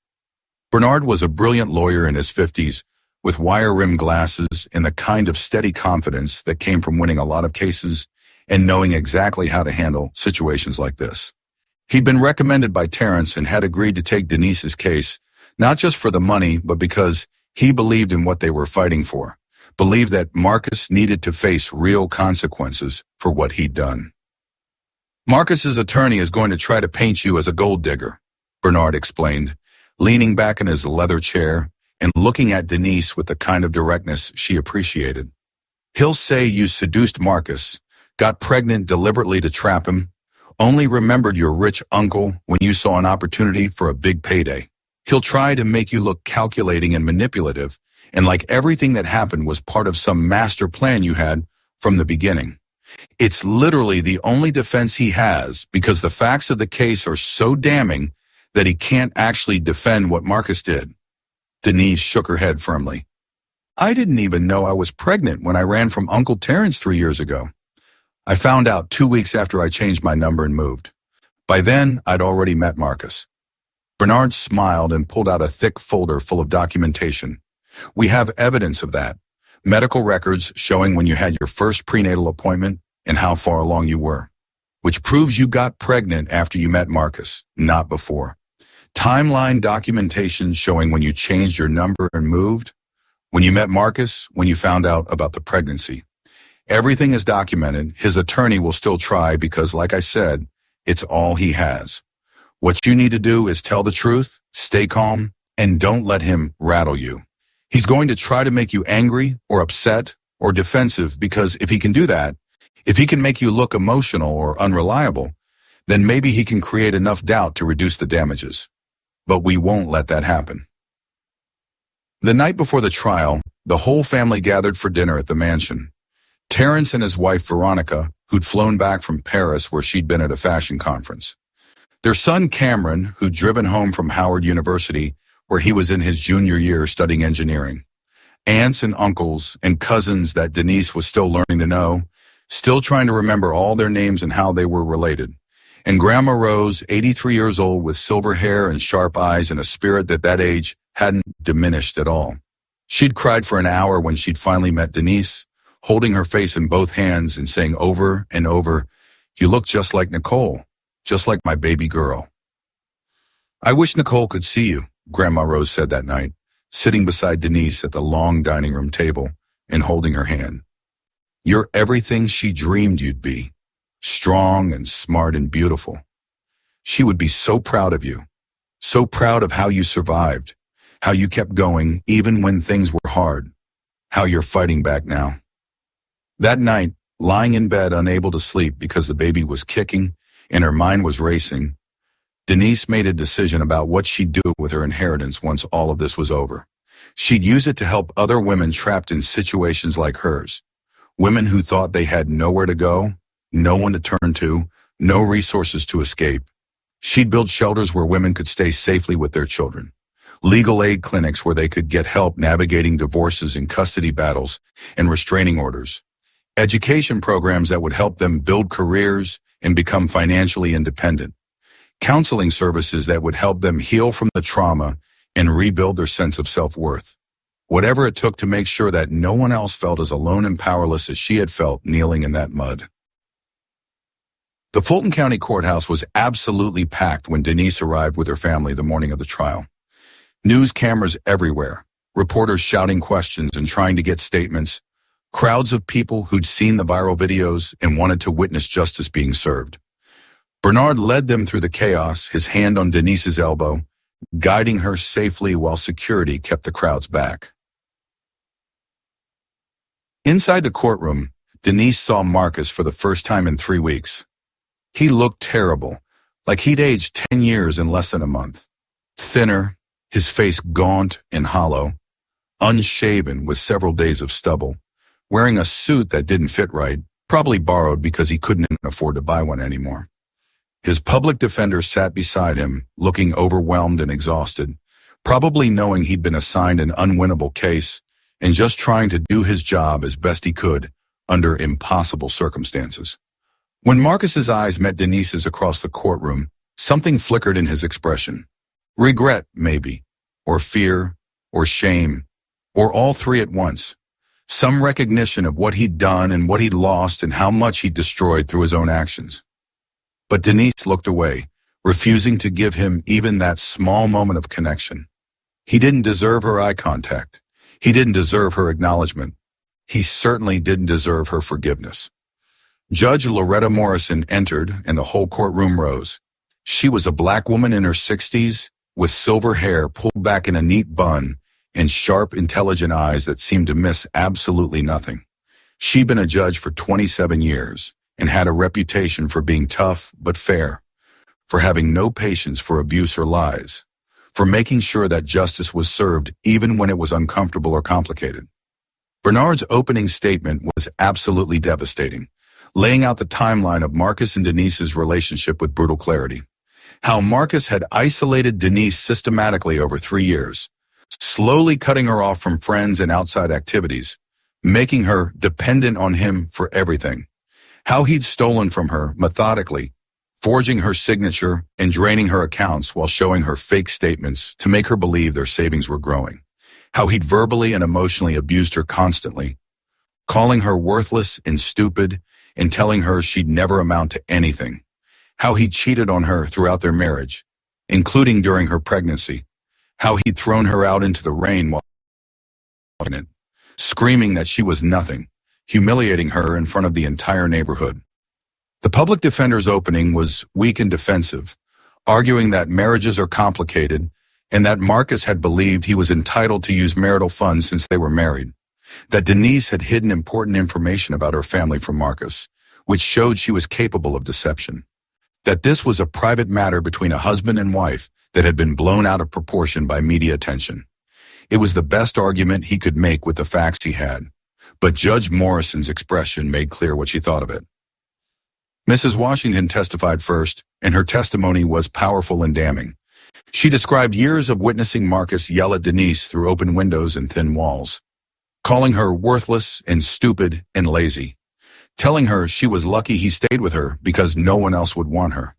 Bernard was a brilliant lawyer in his 50s, with wire-rimmed glasses and the kind of steady confidence that came from winning a lot of cases and knowing exactly how to handle situations like this. He'd been recommended by Terrence and had agreed to take Denise's case, not just for the money, but because he believed in what they were fighting for, believed that Marcus needed to face real consequences for what he'd done. Marcus's attorney is going to try to paint you as a gold digger, Bernard explained, leaning back in his leather chair and looking at Denise with the kind of directness she appreciated. He'll say you seduced Marcus, got pregnant deliberately to trap him, only remembered your rich uncle when you saw an opportunity for a big payday. He'll try to make you look calculating and manipulative, and like everything that happened was part of some master plan you had from the beginning. It's literally the only defense he has because the facts of the case are so damning that he can't actually defend what Marcus did. Denise shook her head firmly. I didn't even know I was pregnant when I ran from Uncle Terrence 3 years ago. I found out 2 weeks after I changed my number and moved. By then, I'd already met Marcus. Bernard smiled and pulled out a thick folder full of documentation. We have evidence of that. Medical records showing when you had your first prenatal appointment and how far along you were, which proves you got pregnant after you met Marcus, not before. Timeline documentation showing when you changed your number and moved, when you met Marcus, when you found out about the pregnancy. Everything is documented. His attorney will still try because, like I said, it's all he has. What you need to do is tell the truth, stay calm, and don't let him rattle you. He's going to try to make you angry or upset or defensive because if he can do that, if he can make you look emotional or unreliable, then maybe he can create enough doubt to reduce the damages. But we won't let that happen. The night before the trial, the whole family gathered for dinner at the mansion. Terrence and his wife Veronica, who'd flown back from Paris where she'd been at a fashion conference. Their son Cameron, who'd driven home from Howard University, where he was in his junior year studying engineering. Aunts and uncles and cousins that Denise was still learning to know, still trying to remember all their names and how they were related. And Grandma Rose, 83 years old with silver hair and sharp eyes and a spirit that age hadn't diminished at all. She'd cried for an hour when she'd finally met Denise, holding her face in both hands and saying over and over, "You look just like Nicole, just like my baby girl." "I wish Nicole could see you," Grandma Rose said that night, sitting beside Denise at the long dining room table and holding her hand. "You're everything she dreamed you'd be, strong and smart and beautiful. She would be so proud of you, so proud of how you survived, how you kept going even when things were hard, how you're fighting back now." That night, lying in bed unable to sleep because the baby was kicking and her mind was racing, Denise made a decision about what she'd do with her inheritance once all of this was over. She'd use it to help other women trapped in situations like hers, women who thought they had nowhere to go, no one to turn to, no resources to escape. She'd build shelters where women could stay safely with their children, legal aid clinics where they could get help navigating divorces and custody battles and restraining orders, education programs that would help them build careers and become financially independent, counseling services that would help them heal from the trauma and rebuild their sense of self-worth. Whatever it took to make sure that no one else felt as alone and powerless as she had felt kneeling in that mud. The Fulton County Courthouse was absolutely packed when Denise arrived with her family the morning of the trial. News cameras everywhere, reporters shouting questions and trying to get statements, crowds of people who'd seen the viral videos and wanted to witness justice being served. Bernard led them through the chaos, his hand on Denise's elbow, guiding her safely while security kept the crowds back. Inside the courtroom, Denise saw Marcus for the first time in 3 weeks. He looked terrible, like he'd aged 10 years in less than a month. Thinner, his face gaunt and hollow, unshaven with several days of stubble, wearing a suit that didn't fit right, probably borrowed because he couldn't afford to buy one anymore. His public defender sat beside him, looking overwhelmed and exhausted, probably knowing he'd been assigned an unwinnable case and just trying to do his job as best he could under impossible circumstances. When Marcus's eyes met Denise's across the courtroom, something flickered in his expression. Regret, maybe, or fear, or shame, or all three at once. Some recognition of what he'd done and what he'd lost and how much he'd destroyed through his own actions. But Denise looked away, refusing to give him even that small moment of connection. He didn't deserve her eye contact. He didn't deserve her acknowledgement. He certainly didn't deserve her forgiveness. Judge Loretta Morrison entered and the whole courtroom rose. She was a black woman in her 60s with silver hair pulled back in a neat bun and sharp, intelligent eyes that seemed to miss absolutely nothing. She'd been a judge for 27 years and had a reputation for being tough but fair, for having no patience for abuse or lies, for making sure that justice was served even when it was uncomfortable or complicated. Bernard's opening statement was absolutely devastating, laying out the timeline of Marcus and Denise's relationship with brutal clarity. How Marcus had isolated Denise systematically over 3 years, slowly cutting her off from friends and outside activities, making her dependent on him for everything. How he'd stolen from her methodically, forging her signature and draining her accounts while showing her fake statements to make her believe their savings were growing. How he'd verbally and emotionally abused her constantly, calling her worthless and stupid and telling her she'd never amount to anything. How he cheated on her throughout their marriage, including during her pregnancy. How he'd thrown her out into the rain while pregnant, screaming that she was nothing, humiliating her in front of the entire neighborhood. The public defender's opening was weak and defensive, arguing that marriages are complicated and that Marcus had believed he was entitled to use marital funds since they were married, that Denise had hidden important information about her family from Marcus, which showed she was capable of deception, that this was a private matter between a husband and wife that had been blown out of proportion by media attention. It was the best argument he could make with the facts he had, but Judge Morrison's expression made clear what she thought of it. Mrs. Washington testified first, and her testimony was powerful and damning. She described years of witnessing Marcus yell at Denise through open windows and thin walls, calling her worthless and stupid and lazy, telling her she was lucky he stayed with her because no one else would want her,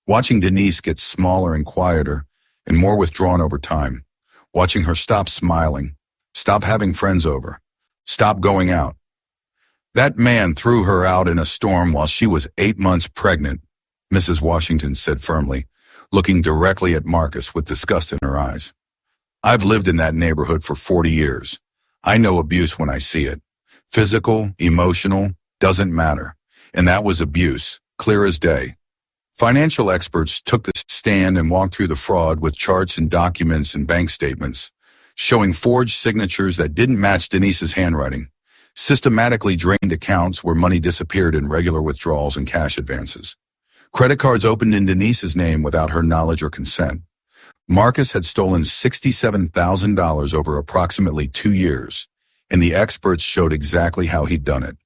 watching Denise get smaller and quieter and more withdrawn over time, watching her stop smiling, stop having friends over, stop going out. That man threw her out in a storm while she was 8 months pregnant, Mrs. Washington said firmly, looking directly at Marcus with disgust in her eyes. I've lived in that neighborhood for 40 years. I know abuse when I see it. Physical, emotional, doesn't matter. And that was abuse, clear as day. Financial experts took the stand and walked through the fraud with charts and documents and bank statements, showing forged signatures that didn't match Denise's handwriting, systematically drained accounts where money disappeared in regular withdrawals and cash advances, credit cards opened in Denise's name without her knowledge or consent. Marcus had stolen $67,000 over approximately 2 years, and the experts showed exactly how he'd done it,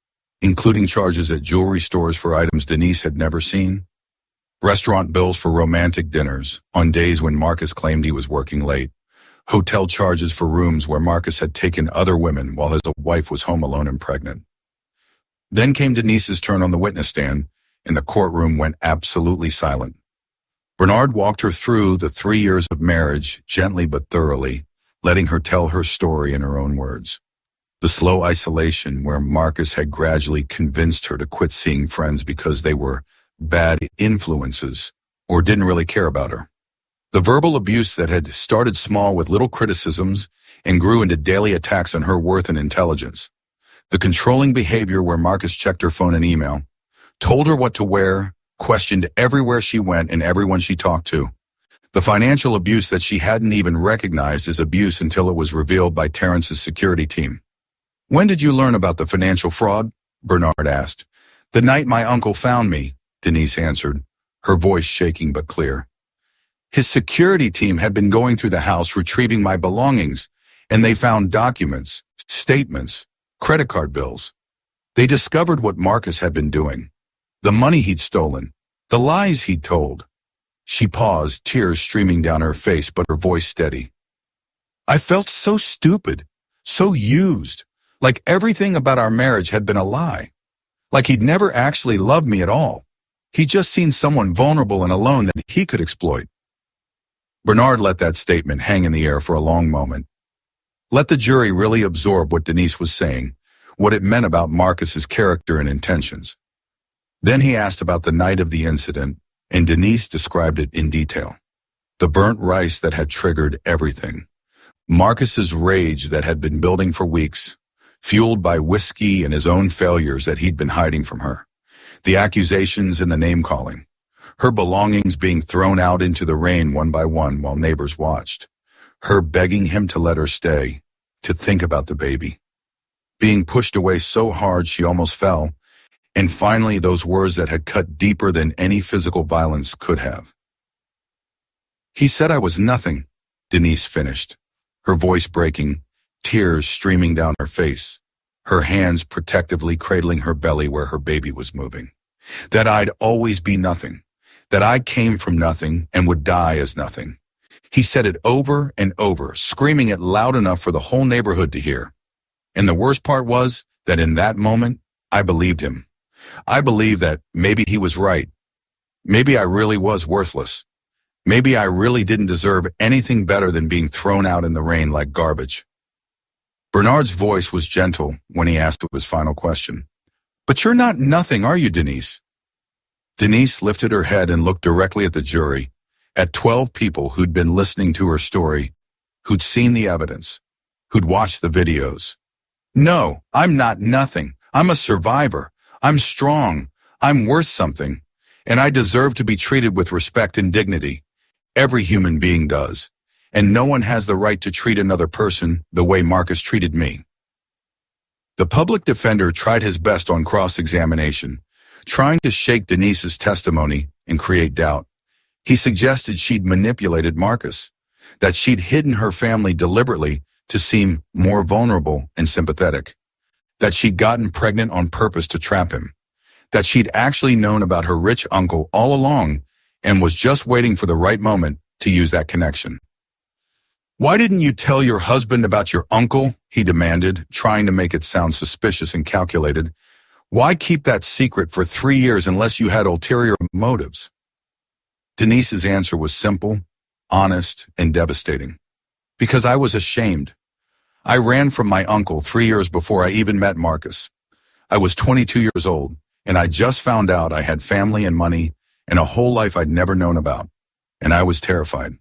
including charges at jewelry stores for items Denise had never seen, restaurant bills for romantic dinners on days when Marcus claimed he was working late, hotel charges for rooms where Marcus had taken other women while his wife was home alone and pregnant. Then came Denise's turn on the witness stand, and the courtroom went absolutely silent. Bernard walked her through the 3 years of marriage, gently but thoroughly, letting her tell her story in her own words. The slow isolation where Marcus had gradually convinced her to quit seeing friends because they were bad influences or didn't really care about her. The verbal abuse that had started small with little criticisms and grew into daily attacks on her worth and intelligence. The controlling behavior where Marcus checked her phone and email, told her what to wear, questioned everywhere she went and everyone she talked to. The financial abuse that she hadn't even recognized as abuse until it was revealed by Terrence's security team. When did you learn about the financial fraud? Bernard asked. The night my uncle found me, Denise answered, her voice shaking but clear. His security team had been going through the house retrieving my belongings, and they found documents, statements, credit card bills. They discovered what Marcus had been doing, the money he'd stolen, the lies he'd told. She paused, tears streaming down her face, but her voice steady. I felt so stupid, so used, like everything about our marriage had been a lie, like he'd never actually loved me at all. He'd just seen someone vulnerable and alone that he could exploit. Bernard let that statement hang in the air for a long moment. Let the jury really absorb what Denise was saying, what it meant about Marcus's character and intentions. Then he asked about the night of the incident, and Denise described it in detail. The burnt rice that had triggered everything. Marcus's rage that had been building for weeks, fueled by whiskey and his own failures that he'd been hiding from her. The accusations and the name-calling. Her belongings being thrown out into the rain one by one while neighbors watched. Her begging him to let her stay, to think about the baby. Being pushed away so hard she almost fell. And finally, those words that had cut deeper than any physical violence could have. He said I was nothing, Denise finished, her voice breaking, tears streaming down her face, her hands protectively cradling her belly where her baby was moving. That I'd always be nothing, that I came from nothing and would die as nothing. He said it over and over, screaming it loud enough for the whole neighborhood to hear. And the worst part was that in that moment, I believed him. I believed that maybe he was right. Maybe I really was worthless. Maybe I really didn't deserve anything better than being thrown out in the rain like garbage. Bernard's voice was gentle when he asked his final question. But you're not nothing, are you, Denise? Denise lifted her head and looked directly at the jury, at 12 people who'd been listening to her story, who'd seen the evidence, who'd watched the videos. No, I'm not nothing. I'm a survivor. I'm strong. I'm worth something. And I deserve to be treated with respect and dignity. Every human being does. And no one has the right to treat another person the way Marcus treated me. The public defender tried his best on cross-examination, trying to shake Denise's testimony and create doubt. He suggested she'd manipulated Marcus, that she'd hidden her family deliberately to seem more vulnerable and sympathetic, that she'd gotten pregnant on purpose to trap him, that she'd actually known about her rich uncle all along and was just waiting for the right moment to use that connection. Why didn't you tell your husband about your uncle? He demanded, trying to make it sound suspicious and calculated. Why keep that secret for 3 years unless you had ulterior motives? Denise's answer was simple, honest, and devastating. Because I was ashamed. I ran from my uncle 3 years before I even met Marcus. I was 22 years old, and I just found out I had family and money and a whole life I'd never known about, and I was terrified.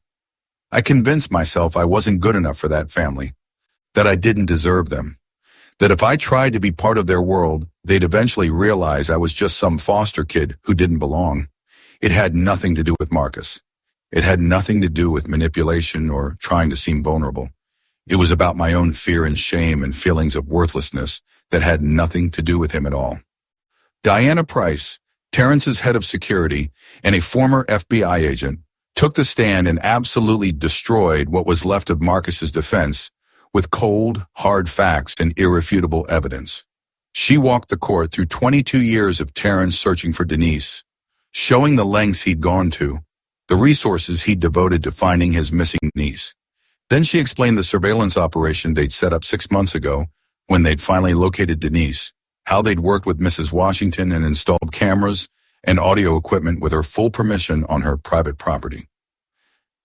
I convinced myself I wasn't good enough for that family, that I didn't deserve them, that if I tried to be part of their world, they'd eventually realize I was just some foster kid who didn't belong. It had nothing to do with Marcus. It had nothing to do with manipulation or trying to seem vulnerable. It was about my own fear and shame and feelings of worthlessness that had nothing to do with him at all. Diana Price, Terrence's head of security and a former FBI agent, took the stand and absolutely destroyed what was left of Marcus's defense with cold, hard facts and irrefutable evidence. She walked the court through 22 years of Terrence searching for Denise, showing the lengths he'd gone to, the resources he'd devoted to finding his missing niece. Then she explained the surveillance operation they'd set up 6 months ago when they'd finally located Denise, how they'd worked with Mrs. Washington and installed cameras and audio equipment with her full permission on her private property.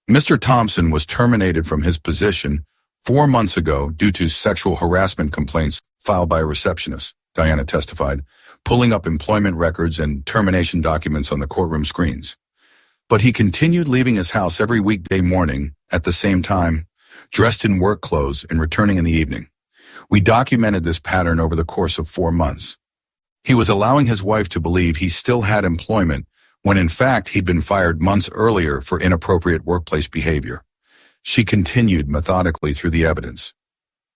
Mr. Thompson was terminated from his position 4 months ago due to sexual harassment complaints filed by a receptionist, Diana testified, pulling up employment records and termination documents on the courtroom screens. But he continued leaving his house every weekday morning at the same time, dressed in work clothes and returning in the evening. We documented this pattern over the course of 4 months. He was allowing his wife to believe he still had employment when in fact he'd been fired months earlier for inappropriate workplace behavior. She continued methodically through the evidence.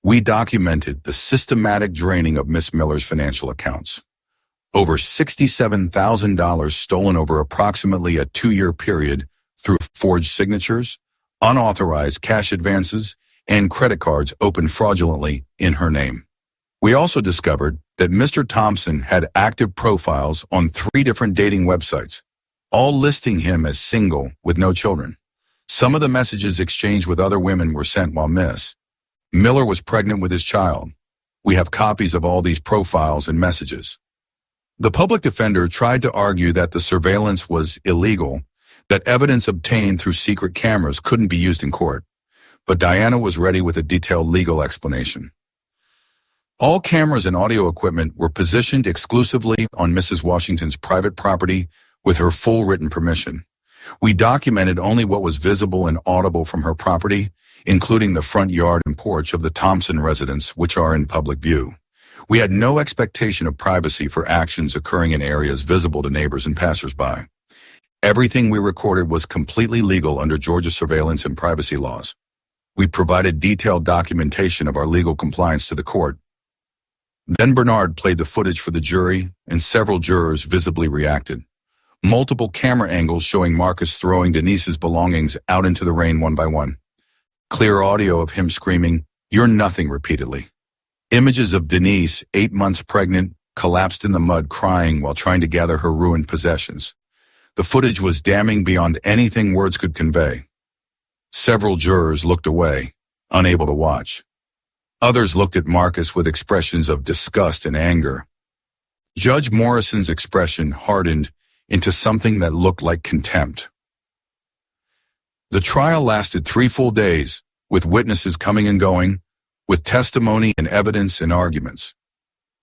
We documented the systematic draining of Miss Miller's financial accounts. Over $67,000 stolen over approximately a 2-year period through forged signatures, unauthorized cash advances, and credit cards opened fraudulently in her name. We also discovered that Mr. Thompson had active profiles on 3 different dating websites, all listing him as single with no children. Some of the messages exchanged with other women were sent while Miss Miller was pregnant with his child. We have copies of all these profiles and messages. The public defender tried to argue that the surveillance was illegal, that evidence obtained through secret cameras couldn't be used in court. But Diana was ready with a detailed legal explanation. All cameras and audio equipment were positioned exclusively on Mrs. Washington's private property with her full written permission. We documented only what was visible and audible from her property, including the front yard and porch of the Thompson residence, which are in public view. We had no expectation of privacy for actions occurring in areas visible to neighbors and passersby. Everything we recorded was completely legal under Georgia surveillance and privacy laws. We provided detailed documentation of our legal compliance to the court. Then Bernard played the footage for the jury, and several jurors visibly reacted. Multiple camera angles showing Marcus throwing Denise's belongings out into the rain one by one. Clear audio of him screaming, "You're nothing," repeatedly. Images of Denise, 8 months pregnant, collapsed in the mud crying while trying to gather her ruined possessions. The footage was damning beyond anything words could convey. Several jurors looked away, unable to watch. Others looked at Marcus with expressions of disgust and anger. Judge Morrison's expression hardened into something that looked like contempt. The trial lasted 3 full days, with witnesses coming and going, with testimony and evidence and arguments.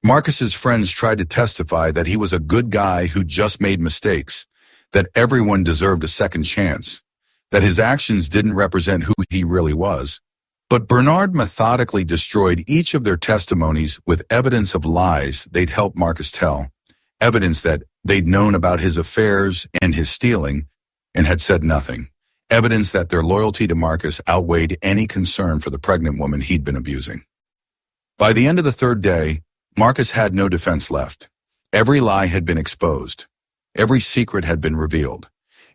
Marcus's friends tried to testify that he was a good guy who just made mistakes, that everyone deserved a second chance, that his actions didn't represent who he really was. But Bernard methodically destroyed each of their testimonies with evidence of lies they'd helped Marcus tell, evidence that they'd known about his affairs and his stealing and had said nothing, evidence that their loyalty to Marcus outweighed any concern for the pregnant woman he'd been abusing. By the end of the 3rd day, Marcus had no defense left. Every lie had been exposed. Every secret had been revealed.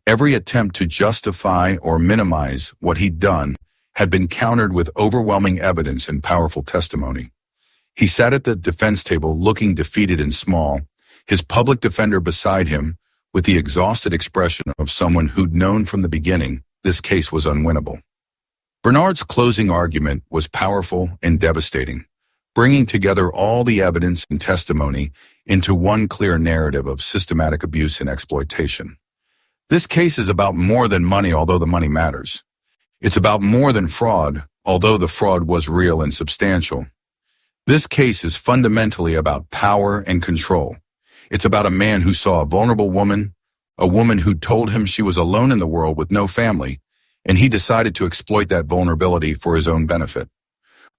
Every attempt to justify or minimize what he'd done had been countered with overwhelming evidence and powerful testimony. He sat at the defense table looking defeated and small, his public defender beside him, with the exhausted expression of someone who'd known from the beginning this case was unwinnable. Bernard's closing argument was powerful and devastating, bringing together all the evidence and testimony into one clear narrative of systematic abuse and exploitation. This case is about more than money, although the money matters. It's about more than fraud, although the fraud was real and substantial. This case is fundamentally about power and control. It's about a man who saw a vulnerable woman, a woman who told him she was alone in the world with no family, and he decided to exploit that vulnerability for his own benefit.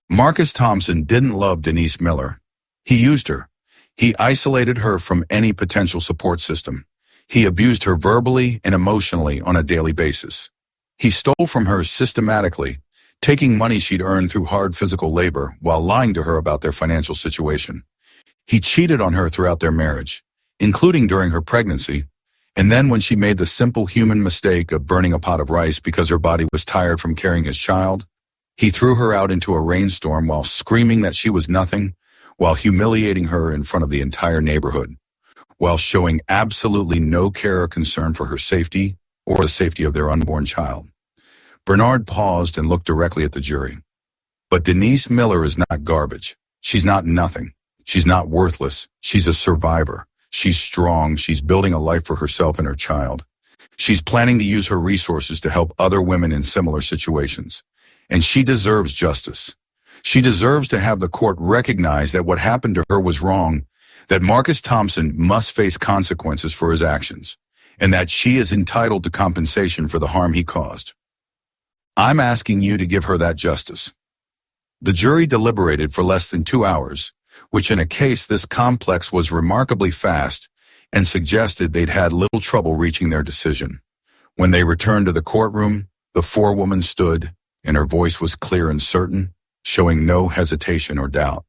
Marcus Thompson didn't love Denise Miller. He used her. He isolated her from any potential support system. He abused her verbally and emotionally on a daily basis. He stole from her systematically, taking money she'd earned through hard physical labor while lying to her about their financial situation. He cheated on her throughout their marriage, including during her pregnancy, and then when she made the simple human mistake of burning a pot of rice because her body was tired from carrying his child, he threw her out into a rainstorm while screaming that she was nothing, while humiliating her in front of the entire neighborhood, while showing absolutely no care or concern for her safety or the safety of their unborn child. Bernard paused and looked directly at the jury. But Denise Miller is not garbage. She's not nothing. She's not worthless. She's a survivor. She's strong. She's building a life for herself and her child. She's planning to use her resources to help other women in similar situations. And she deserves justice. She deserves to have the court recognize that what happened to her was wrong, that Marcus Thompson must face consequences for his actions, and that she is entitled to compensation for the harm he caused. I'm asking you to give her that justice. The jury deliberated for less than 2 hours, which in a case this complex was remarkably fast, and suggested they'd had little trouble reaching their decision. When they returned to the courtroom, the forewoman stood, and her voice was clear and certain, showing no hesitation or doubt.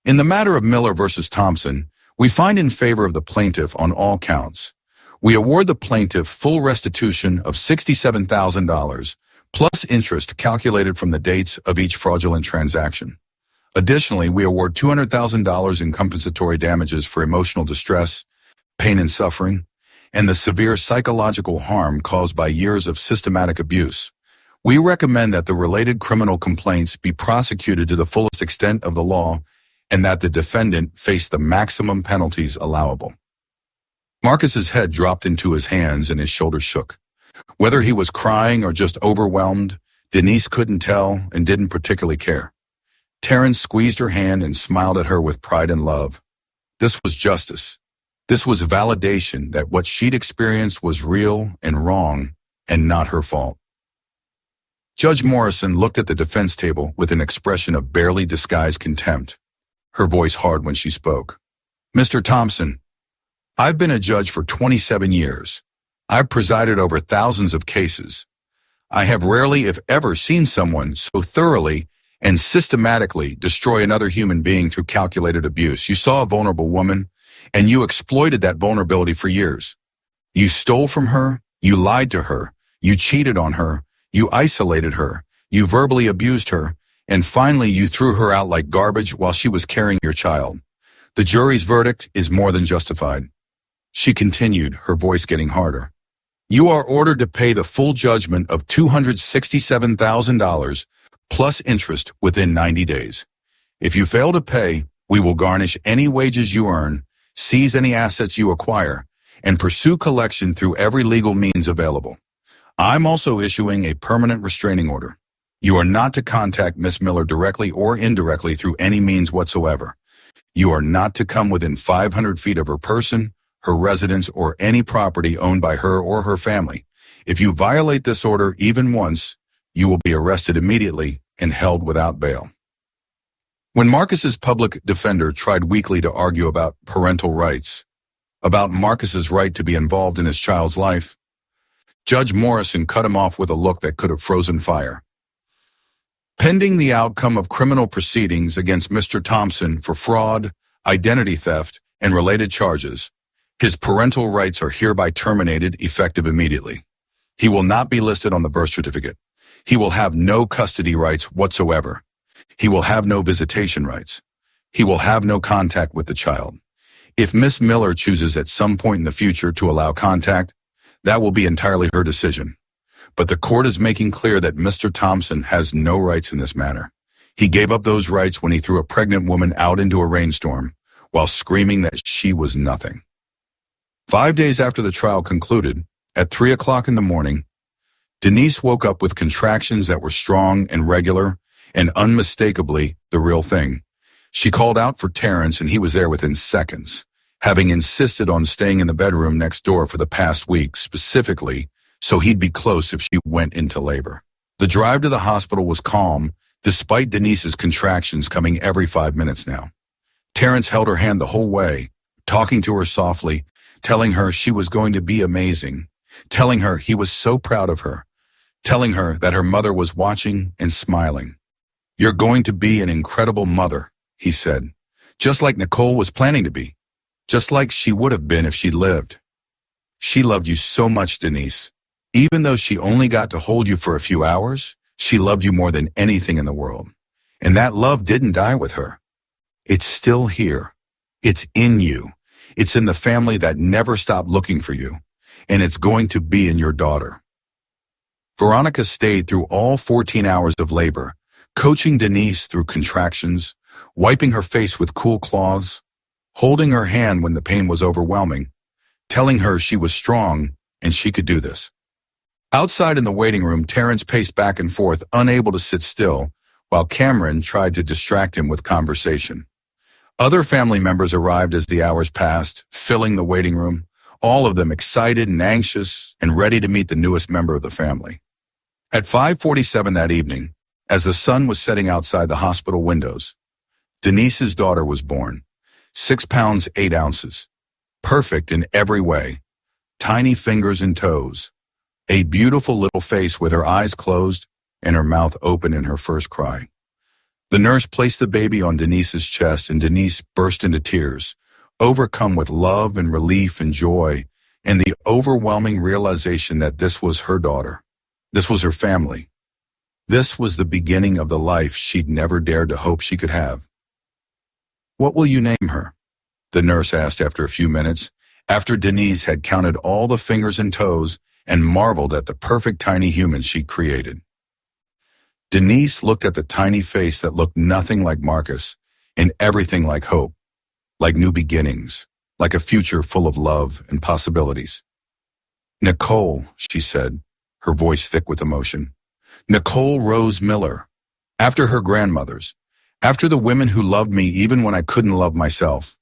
In the matter of Miller versus Thompson, we find in favor of the plaintiff on all counts. We award the plaintiff full restitution of $67,000, plus interest calculated from the dates of each fraudulent transaction. Additionally, we award $200,000 in compensatory damages for emotional distress, pain and suffering, and the severe psychological harm caused by years of systematic abuse. We recommend that the related criminal complaints be prosecuted to the fullest extent of the law and that the defendant face the maximum penalties allowable. Marcus's head dropped into his hands and his shoulders shook. Whether he was crying or just overwhelmed, Denise couldn't tell and didn't particularly care. Terrence squeezed her hand and smiled at her with pride and love. This was justice. This was validation that what she'd experienced was real and wrong and not her fault. Judge Morrison looked at the defense table with an expression of barely disguised contempt, her voice hard when she spoke. Mr. Thompson, I've been a judge for 27 years. I've presided over thousands of cases. I have rarely, if ever, seen someone so thoroughly and systematically destroy another human being through calculated abuse. You saw a vulnerable woman, and you exploited that vulnerability for years. You stole from her, you lied to her, you cheated on her, you isolated her, you verbally abused her, and finally you threw her out like garbage while she was carrying your child. The jury's verdict is more than justified. She continued, her voice getting harder. You are ordered to pay the full judgment of $267,000 plus interest within 90 days. If you fail to pay, we will garnish any wages you earn, seize any assets you acquire, and pursue collection through every legal means available. I'm also issuing a permanent restraining order. You are not to contact Miss Miller directly or indirectly through any means whatsoever. You are not to come within 500 feet of her person, her residence, or any property owned by her or her family. If you violate this order even once, you will be arrested immediately and held without bail. When Marcus's public defender tried weakly to argue about parental rights, about Marcus's right to be involved in his child's life, Judge Morrison cut him off with a look that could have frozen fire. Pending the outcome of criminal proceedings against Mr. Thompson for fraud, identity theft, and related charges, his parental rights are hereby terminated effective immediately. He will not be listed on the birth certificate. He will have no custody rights whatsoever. He will have no visitation rights. He will have no contact with the child. If Miss Miller chooses at some point in the future to allow contact, that will be entirely her decision. But the court is making clear that Mr. Thompson has no rights in this matter. He gave up those rights when he threw a pregnant woman out into a rainstorm while screaming that she was nothing. 5 days after the trial concluded, at 3 o'clock in the morning, Denise woke up with contractions that were strong and regular and unmistakably the real thing. She called out for Terrence and he was there within seconds, having insisted on staying in the bedroom next door for the past week specifically so he'd be close if she went into labor. The drive to the hospital was calm, despite Denise's contractions coming every 5 minutes now. Terrence held her hand the whole way, talking to her softly, telling her she was going to be amazing, telling her he was so proud of her, telling her that her mother was watching and smiling. "You're going to be an incredible mother," he said, "just like Nicole was planning to be, just like she would have been if she'd lived. She loved you so much, Denise. Even though she only got to hold you for a few hours, she loved you more than anything in the world. And that love didn't die with her. It's still here. It's in you. It's in the family that never stopped looking for you. And it's going to be in your daughter." Veronica stayed through all 14 hours of labor, coaching Denise through contractions, wiping her face with cool cloths, holding her hand when the pain was overwhelming, telling her she was strong and she could do this. Outside in the waiting room, Terrence paced back and forth, unable to sit still, while Cameron tried to distract him with conversation. Other family members arrived as the hours passed, filling the waiting room, all of them excited and anxious and ready to meet the newest member of the family. At 5:47 that evening, as the sun was setting outside the hospital windows, Denise's daughter was born, 6 pounds 8 ounces, perfect in every way, tiny fingers and toes, a beautiful little face with her eyes closed and her mouth open in her first cry. The nurse placed the baby on Denise's chest and Denise burst into tears, overcome with love and relief and joy and the overwhelming realization that this was her daughter. This was her family. This was the beginning of the life she'd never dared to hope she could have. "What will you name her?" the nurse asked after a few minutes, after Denise had counted all the fingers and toes and marveled at the perfect tiny human she'd created. Denise looked at the tiny face that looked nothing like Marcus and everything like hope, like new beginnings, like a future full of love and possibilities. "Nicole," she said, her voice thick with emotion. "Nicole Rose Miller. After her grandmothers. After the women who loved me even when I couldn't love myself."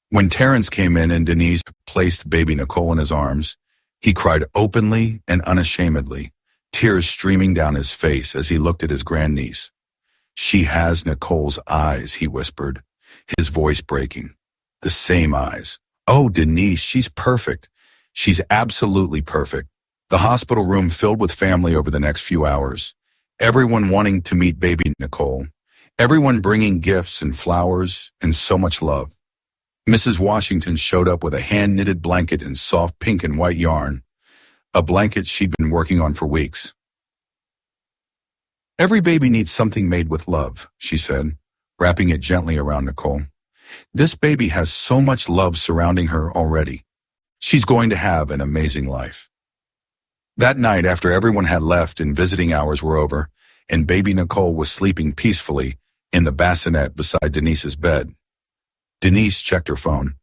When Terrence came in and Denise placed baby Nicole in his arms, he cried openly and unashamedly, tears streaming down his face as he looked at his grandniece. "She has Nicole's eyes," he whispered, his voice breaking. "The same eyes. Oh, Denise, she's perfect. She's absolutely perfect." The hospital room filled with family over the next few hours, everyone wanting to meet baby Nicole, everyone bringing gifts and flowers and so much love. Mrs. Washington showed up with a hand-knitted blanket in soft pink and white yarn, a blanket she'd been working on for weeks. "Every baby needs something made with love," she said, wrapping it gently around Nicole. "This baby has so much love surrounding her already. She's going to have an amazing life." That night, after everyone had left and visiting hours were over, and baby Nicole was sleeping peacefully in the bassinet beside Denise's bed, Denise checked her phone.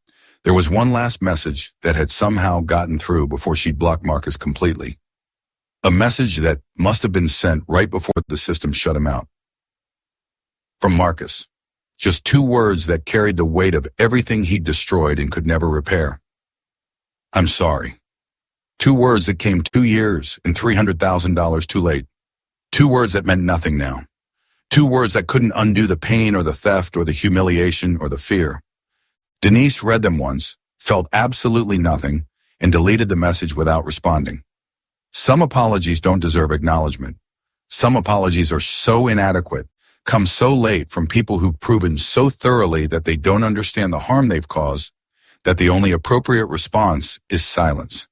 There was one last message that had somehow gotten through before she'd blocked Marcus completely. A message that must have been sent right before the system shut him out. From Marcus. Just 2 words that carried the weight of everything he'd destroyed and could never repair. I'm sorry. 2 words that came 2 years and $300,000 too late. 2 words that meant nothing now. 2 words that couldn't undo the pain or the theft or the humiliation or the fear. Denise read them once, felt absolutely nothing, and deleted the message without responding. Some apologies don't deserve acknowledgement. Some apologies are so inadequate, come so late from people who've proven so thoroughly that they don't understand the harm they've caused, that the only appropriate response is silence.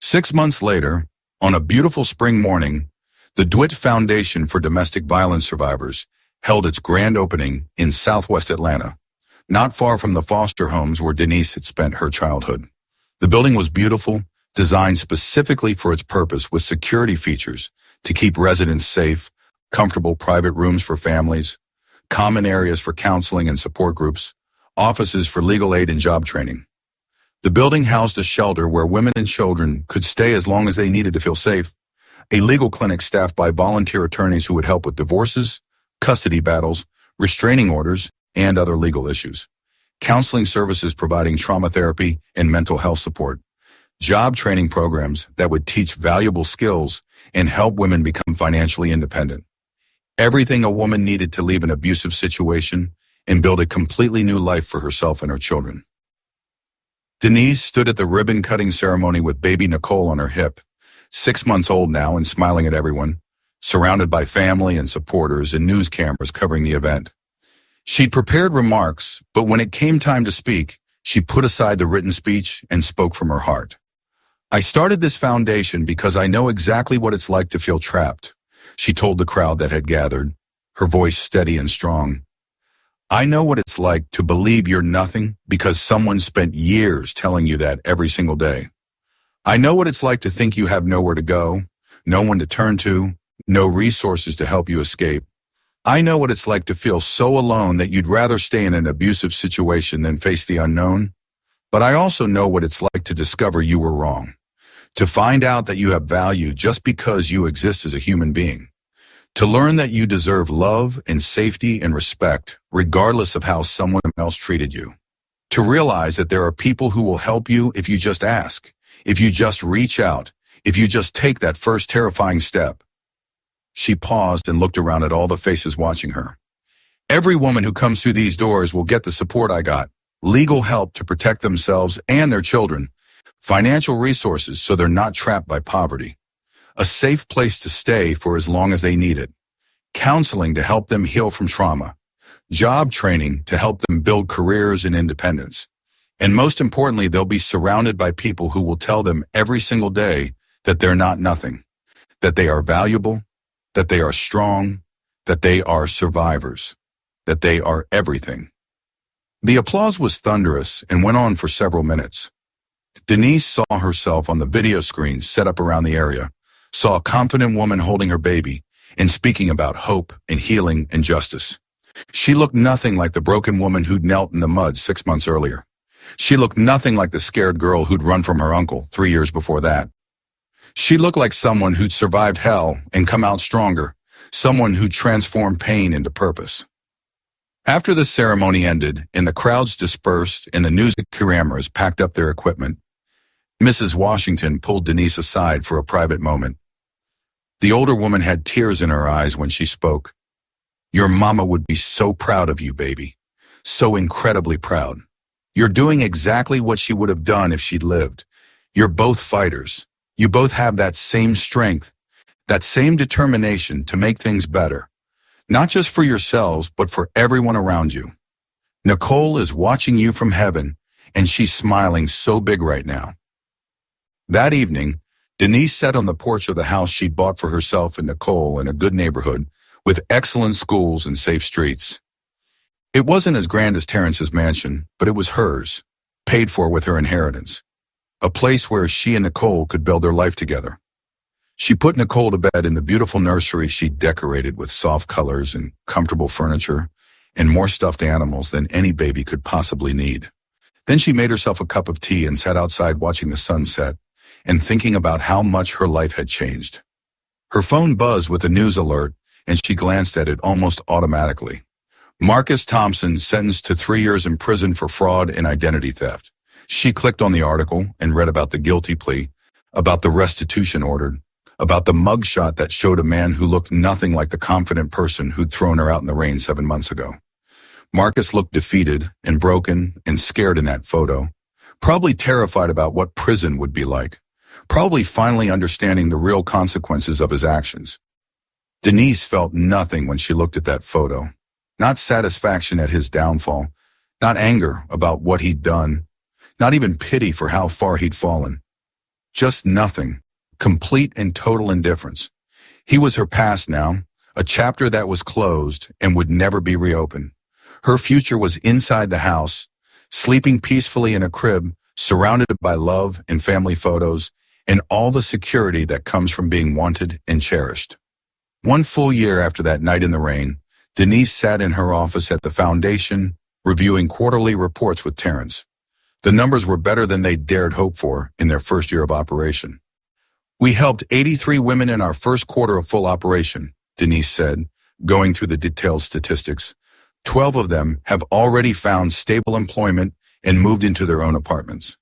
6 months later, on a beautiful spring morning, the DeWitt Foundation for Domestic Violence Survivors held its grand opening in Southwest Atlanta, not far from the foster homes where Denise had spent her childhood. The building was beautiful, designed specifically for its purpose with security features to keep residents safe, comfortable private rooms for families, common areas for counseling and support groups, offices for legal aid and job training. The building housed a shelter where women and children could stay as long as they needed to feel safe, a legal clinic staffed by volunteer attorneys who would help with divorces, custody battles, restraining orders, and other legal issues, counseling services providing trauma therapy and mental health support, job training programs that would teach valuable skills and help women become financially independent. Everything a woman needed to leave an abusive situation and build a completely new life for herself and her children. Denise stood at the ribbon-cutting ceremony with baby Nicole on her hip, 6 months old now and smiling at everyone, surrounded by family and supporters and news cameras covering the event. She'd prepared remarks, but when it came time to speak, she put aside the written speech and spoke from her heart. I started this foundation because I know exactly what it's like to feel trapped, she told the crowd that had gathered, her voice steady and strong. I know what it's like to believe you're nothing because someone spent years telling you that every single day. I know what it's like to think you have nowhere to go, no one to turn to, no resources to help you escape. I know what it's like to feel so alone that you'd rather stay in an abusive situation than face the unknown. But I also know what it's like to discover you were wrong, to find out that you have value just because you exist as a human being, to learn that you deserve love and safety and respect regardless of how someone else treated you, to realize that there are people who will help you if you just ask, if you just reach out, if you just take that first terrifying step. She paused and looked around at all the faces watching her. Every woman who comes through these doors will get the support I got, legal help to protect themselves and their children, financial resources so they're not trapped by poverty, a safe place to stay for as long as they need it, counseling to help them heal from trauma, job training to help them build careers and independence. And most importantly, they'll be surrounded by people who will tell them every single day that they're not nothing, that they are valuable, that they are strong, that they are survivors, that they are everything. The applause was thunderous and went on for several minutes. Denise saw herself on the video screen set up around the area, saw a confident woman holding her baby and speaking about hope and healing and justice. She looked nothing like the broken woman who'd knelt in the mud 6 months earlier. She looked nothing like the scared girl who'd run from her uncle 3 years before that. She looked like someone who'd survived hell and come out stronger, someone who'd transformed pain into purpose. After the ceremony ended and the crowds dispersed and the news cameras packed up their equipment, Mrs. Washington pulled Denise aside for a private moment. The older woman had tears in her eyes when she spoke. Your mama would be so proud of you, baby. So incredibly proud. You're doing exactly what she would have done if she'd lived. You're both fighters. You both have that same strength, that same determination to make things better, not just for yourselves, but for everyone around you. Nicole is watching you from heaven, and she's smiling so big right now. That evening, Denise sat on the porch of the house she'd bought for herself and Nicole in a good neighborhood with excellent schools and safe streets. It wasn't as grand as Terrence's mansion, but it was hers, paid for with her inheritance. A place where she and Nicole could build their life together. She put Nicole to bed in the beautiful nursery she decorated with soft colors and comfortable furniture and more stuffed animals than any baby could possibly need. Then she made herself a cup of tea and sat outside watching the sunset and thinking about how much her life had changed. Her phone buzzed with a news alert, and she glanced at it almost automatically. Marcus Thompson sentenced to 3 years in prison for fraud and identity theft. She clicked on the article and read about the guilty plea, about the restitution ordered, about the mugshot that showed a man who looked nothing like the confident person who'd thrown her out in the rain 7 months ago. Marcus looked defeated and broken and scared in that photo, probably terrified about what prison would be like, probably finally understanding the real consequences of his actions. Denise felt nothing when she looked at that photo. Not satisfaction at his downfall, not anger about what he'd done, not even pity for how far he'd fallen. Just nothing, complete and total indifference. He was her past now, a chapter that was closed and would never be reopened. Her future was inside the house, sleeping peacefully in a crib, surrounded by love and family photos, and all the security that comes from being wanted and cherished. 1 full year after that night in the rain, Denise sat in her office at the foundation, reviewing quarterly reports with Terrence. The numbers were better than they dared hope for in their first year of operation. "We helped 83 women in our first quarter of full operation," Denise said, going through the detailed statistics. 12 of them have already found stable employment and moved into their own apartments.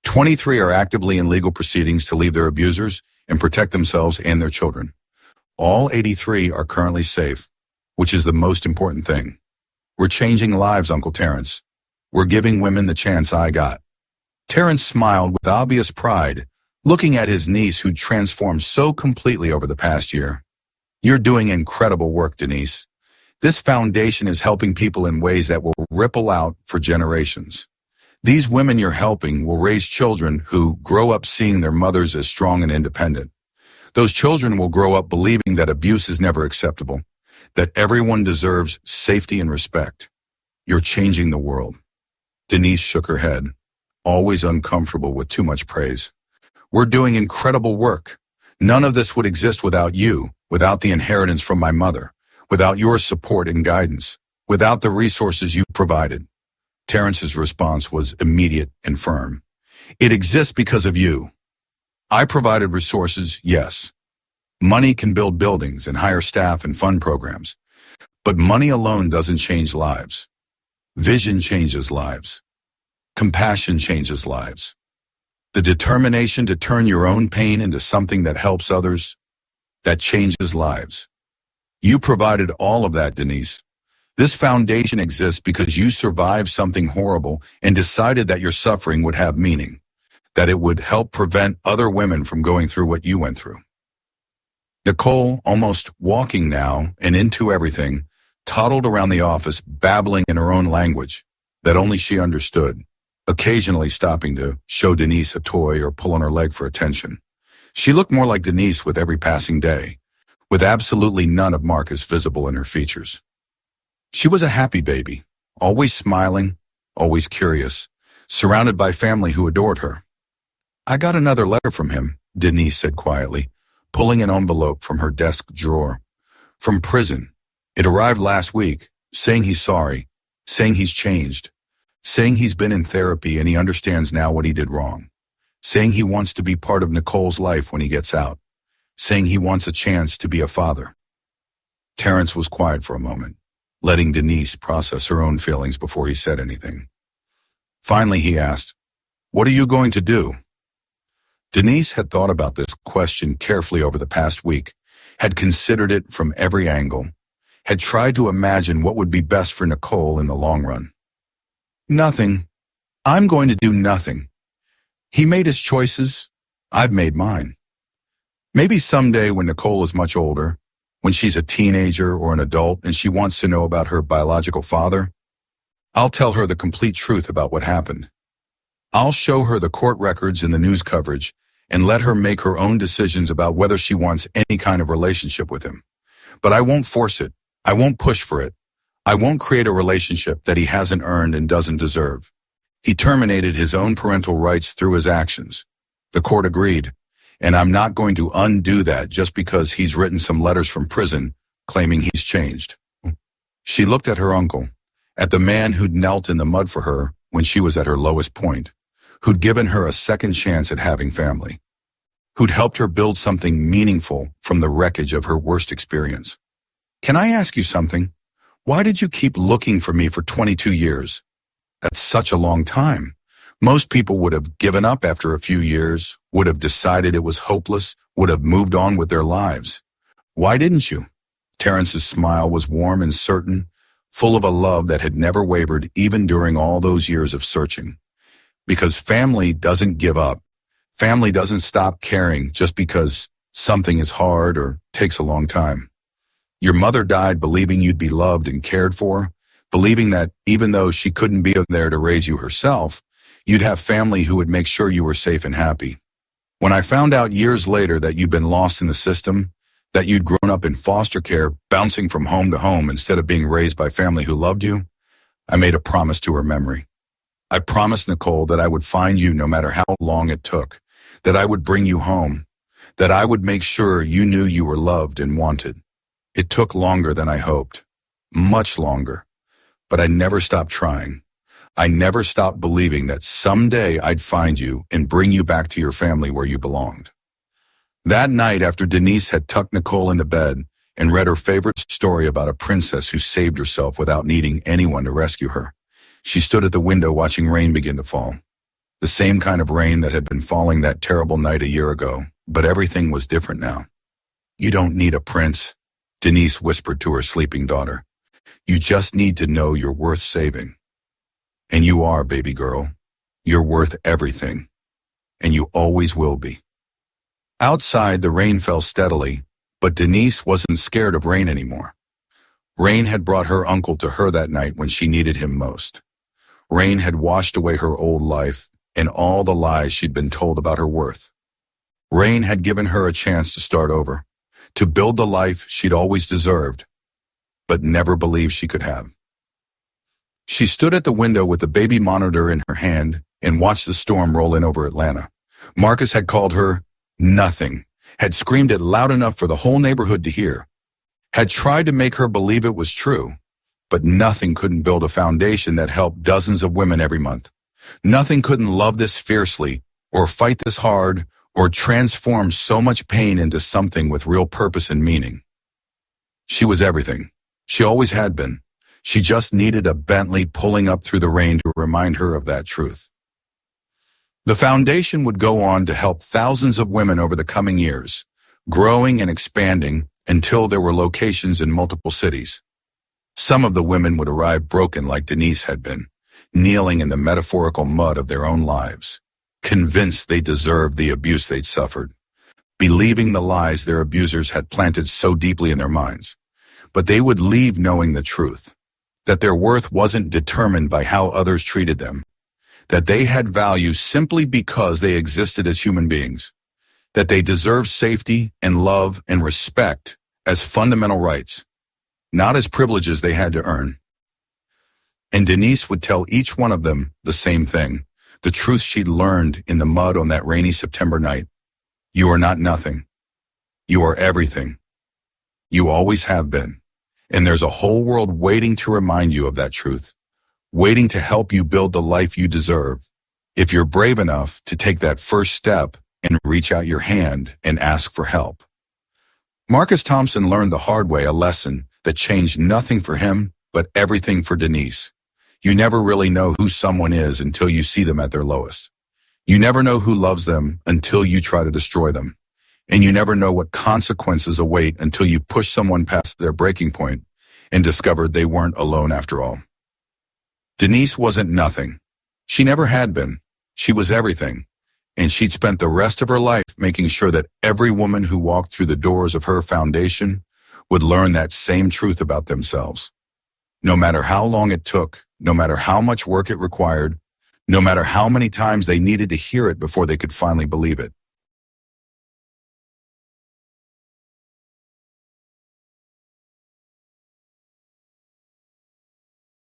23 are actively in legal proceedings to leave their abusers and protect themselves and their children. All 83 are currently safe, which is the most important thing. We're changing lives, Uncle Terrence. We're giving women the chance I got. Terrence smiled with obvious pride, looking at his niece who'd transformed so completely over the past year. "You're doing incredible work, Denise. This foundation is helping people in ways that will ripple out for generations. These women you're helping will raise children who grow up seeing their mothers as strong and independent. Those children will grow up believing that abuse is never acceptable, that everyone deserves safety and respect. You're changing the world." Denise shook her head, always uncomfortable with too much praise. "We're doing incredible work. None of this would exist without you, without the inheritance from my mother, without your support and guidance, without the resources you provided." Terrence's response was immediate and firm. "It exists because of you. I provided resources, yes. Money can build buildings and hire staff and fund programs, but money alone doesn't change lives. Vision changes lives. Compassion changes lives. The determination to turn your own pain into something that helps others, that changes lives. You provided all of that, Denise. This foundation exists because you survived something horrible and decided that your suffering would have meaning, that it would help prevent other women from going through what you went through." Nicole, almost walking now and into everything, toddled around the office, babbling in her own language that only she understood, occasionally stopping to show Denise a toy or pull on her leg for attention. She looked more like Denise with every passing day, with absolutely none of Marcus visible in her features. She was a happy baby, always smiling, always curious, surrounded by family who adored her. "I got another letter from him," Denise said quietly, pulling an envelope from her desk drawer. "From prison. It arrived last week, saying he's sorry, saying he's changed, saying he's been in therapy and he understands now what he did wrong, saying he wants to be part of Nicole's life when he gets out, saying he wants a chance to be a father." Terrence was quiet for a moment, letting Denise process her own feelings before he said anything. Finally, he asked, "What are you going to do?" Denise had thought about this question carefully over the past week, had considered it from every angle, had tried to imagine what would be best for Nicole in the long run. "Nothing. I'm going to do nothing. He made his choices. I've made mine. Maybe someday when Nicole is much older, when she's a teenager or an adult and she wants to know about her biological father, I'll tell her the complete truth about what happened. I'll show her the court records and the news coverage and let her make her own decisions about whether she wants any kind of relationship with him. But I won't force it. I won't push for it. I won't create a relationship that he hasn't earned and doesn't deserve. He terminated his own parental rights through his actions. The court agreed. And I'm not going to undo that just because he's written some letters from prison claiming he's changed. She looked at her uncle, at the man who'd knelt in the mud for her when she was at her lowest point, who'd given her a second chance at having family, who'd helped her build something meaningful from the wreckage of her worst experience. Can I ask you something? Why did you keep looking for me for 22 years? That's such a long time. Most people would have given up after a few years, would have decided it was hopeless, would have moved on with their lives. Why didn't you? Terrence's smile was warm and certain, full of a love that had never wavered even during all those years of searching. Because family doesn't give up. Family doesn't stop caring just because something is hard or takes a long time. Your mother died believing you'd be loved and cared for, believing that even though she couldn't be there to raise you herself, you'd have family who would make sure you were safe and happy. When I found out years later that you'd been lost in the system, that you'd grown up in foster care, bouncing from home to home instead of being raised by family who loved you, I made a promise to her memory. I promised Nicole that I would find you no matter how long it took, that I would bring you home, that I would make sure you knew you were loved and wanted. It took longer than I hoped, much longer, but I never stopped trying. I never stopped believing that someday I'd find you and bring you back to your family where you belonged. That night, after Denise had tucked Nicole into bed and read her favorite story about a princess who saved herself without needing anyone to rescue her, she stood at the window watching rain begin to fall. The same kind of rain that had been falling that terrible night a year ago, but everything was different now. You don't need a prince, Denise whispered to her sleeping daughter. You just need to know you're worth saving. And you are, baby girl. You're worth everything. And you always will be. Outside, the rain fell steadily, but Denise wasn't scared of rain anymore. Rain had brought her uncle to her that night when she needed him most. Rain had washed away her old life and all the lies she'd been told about her worth. Rain had given her a chance to start over, to build the life she'd always deserved, but never believed she could have. She stood at the window with the baby monitor in her hand and watched the storm roll in over Atlanta. Marcus had called her nothing, had screamed it loud enough for the whole neighborhood to hear, had tried to make her believe it was true, but nothing couldn't build a foundation that helped dozens of women every month. Nothing couldn't love this fiercely, or fight this hard, or transform so much pain into something with real purpose and meaning. She was everything. She always had been. She just needed a Bentley pulling up through the rain to remind her of that truth. The foundation would go on to help thousands of women over the coming years, growing and expanding until there were locations in multiple cities. Some of the women would arrive broken like Denise had been, kneeling in the metaphorical mud of their own lives, convinced they deserved the abuse they'd suffered, believing the lies their abusers had planted so deeply in their minds. But they would leave knowing the truth, that their worth wasn't determined by how others treated them, that they had value simply because they existed as human beings, that they deserved safety and love and respect as fundamental rights, not as privileges they had to earn. And Denise would tell each one of them the same thing, the truth she'd learned in the mud on that rainy September night. You are not nothing. You are everything. You always have been. And there's a whole world waiting to remind you of that truth, waiting to help you build the life you deserve, if you're brave enough to take that first step and reach out your hand and ask for help. Marcus Thompson learned the hard way a lesson that changed nothing for him, but everything for Denise. You never really know who someone is until you see them at their lowest. You never know who loves them until you try to destroy them. And you never know what consequences await until you push someone past their breaking point and discovered they weren't alone after all. Denise wasn't nothing. She never had been. She was everything. And she'd spent the rest of her life making sure that every woman who walked through the doors of her foundation would learn that same truth about themselves. No matter how long it took, no matter how much work it required, no matter how many times they needed to hear it before they could finally believe it.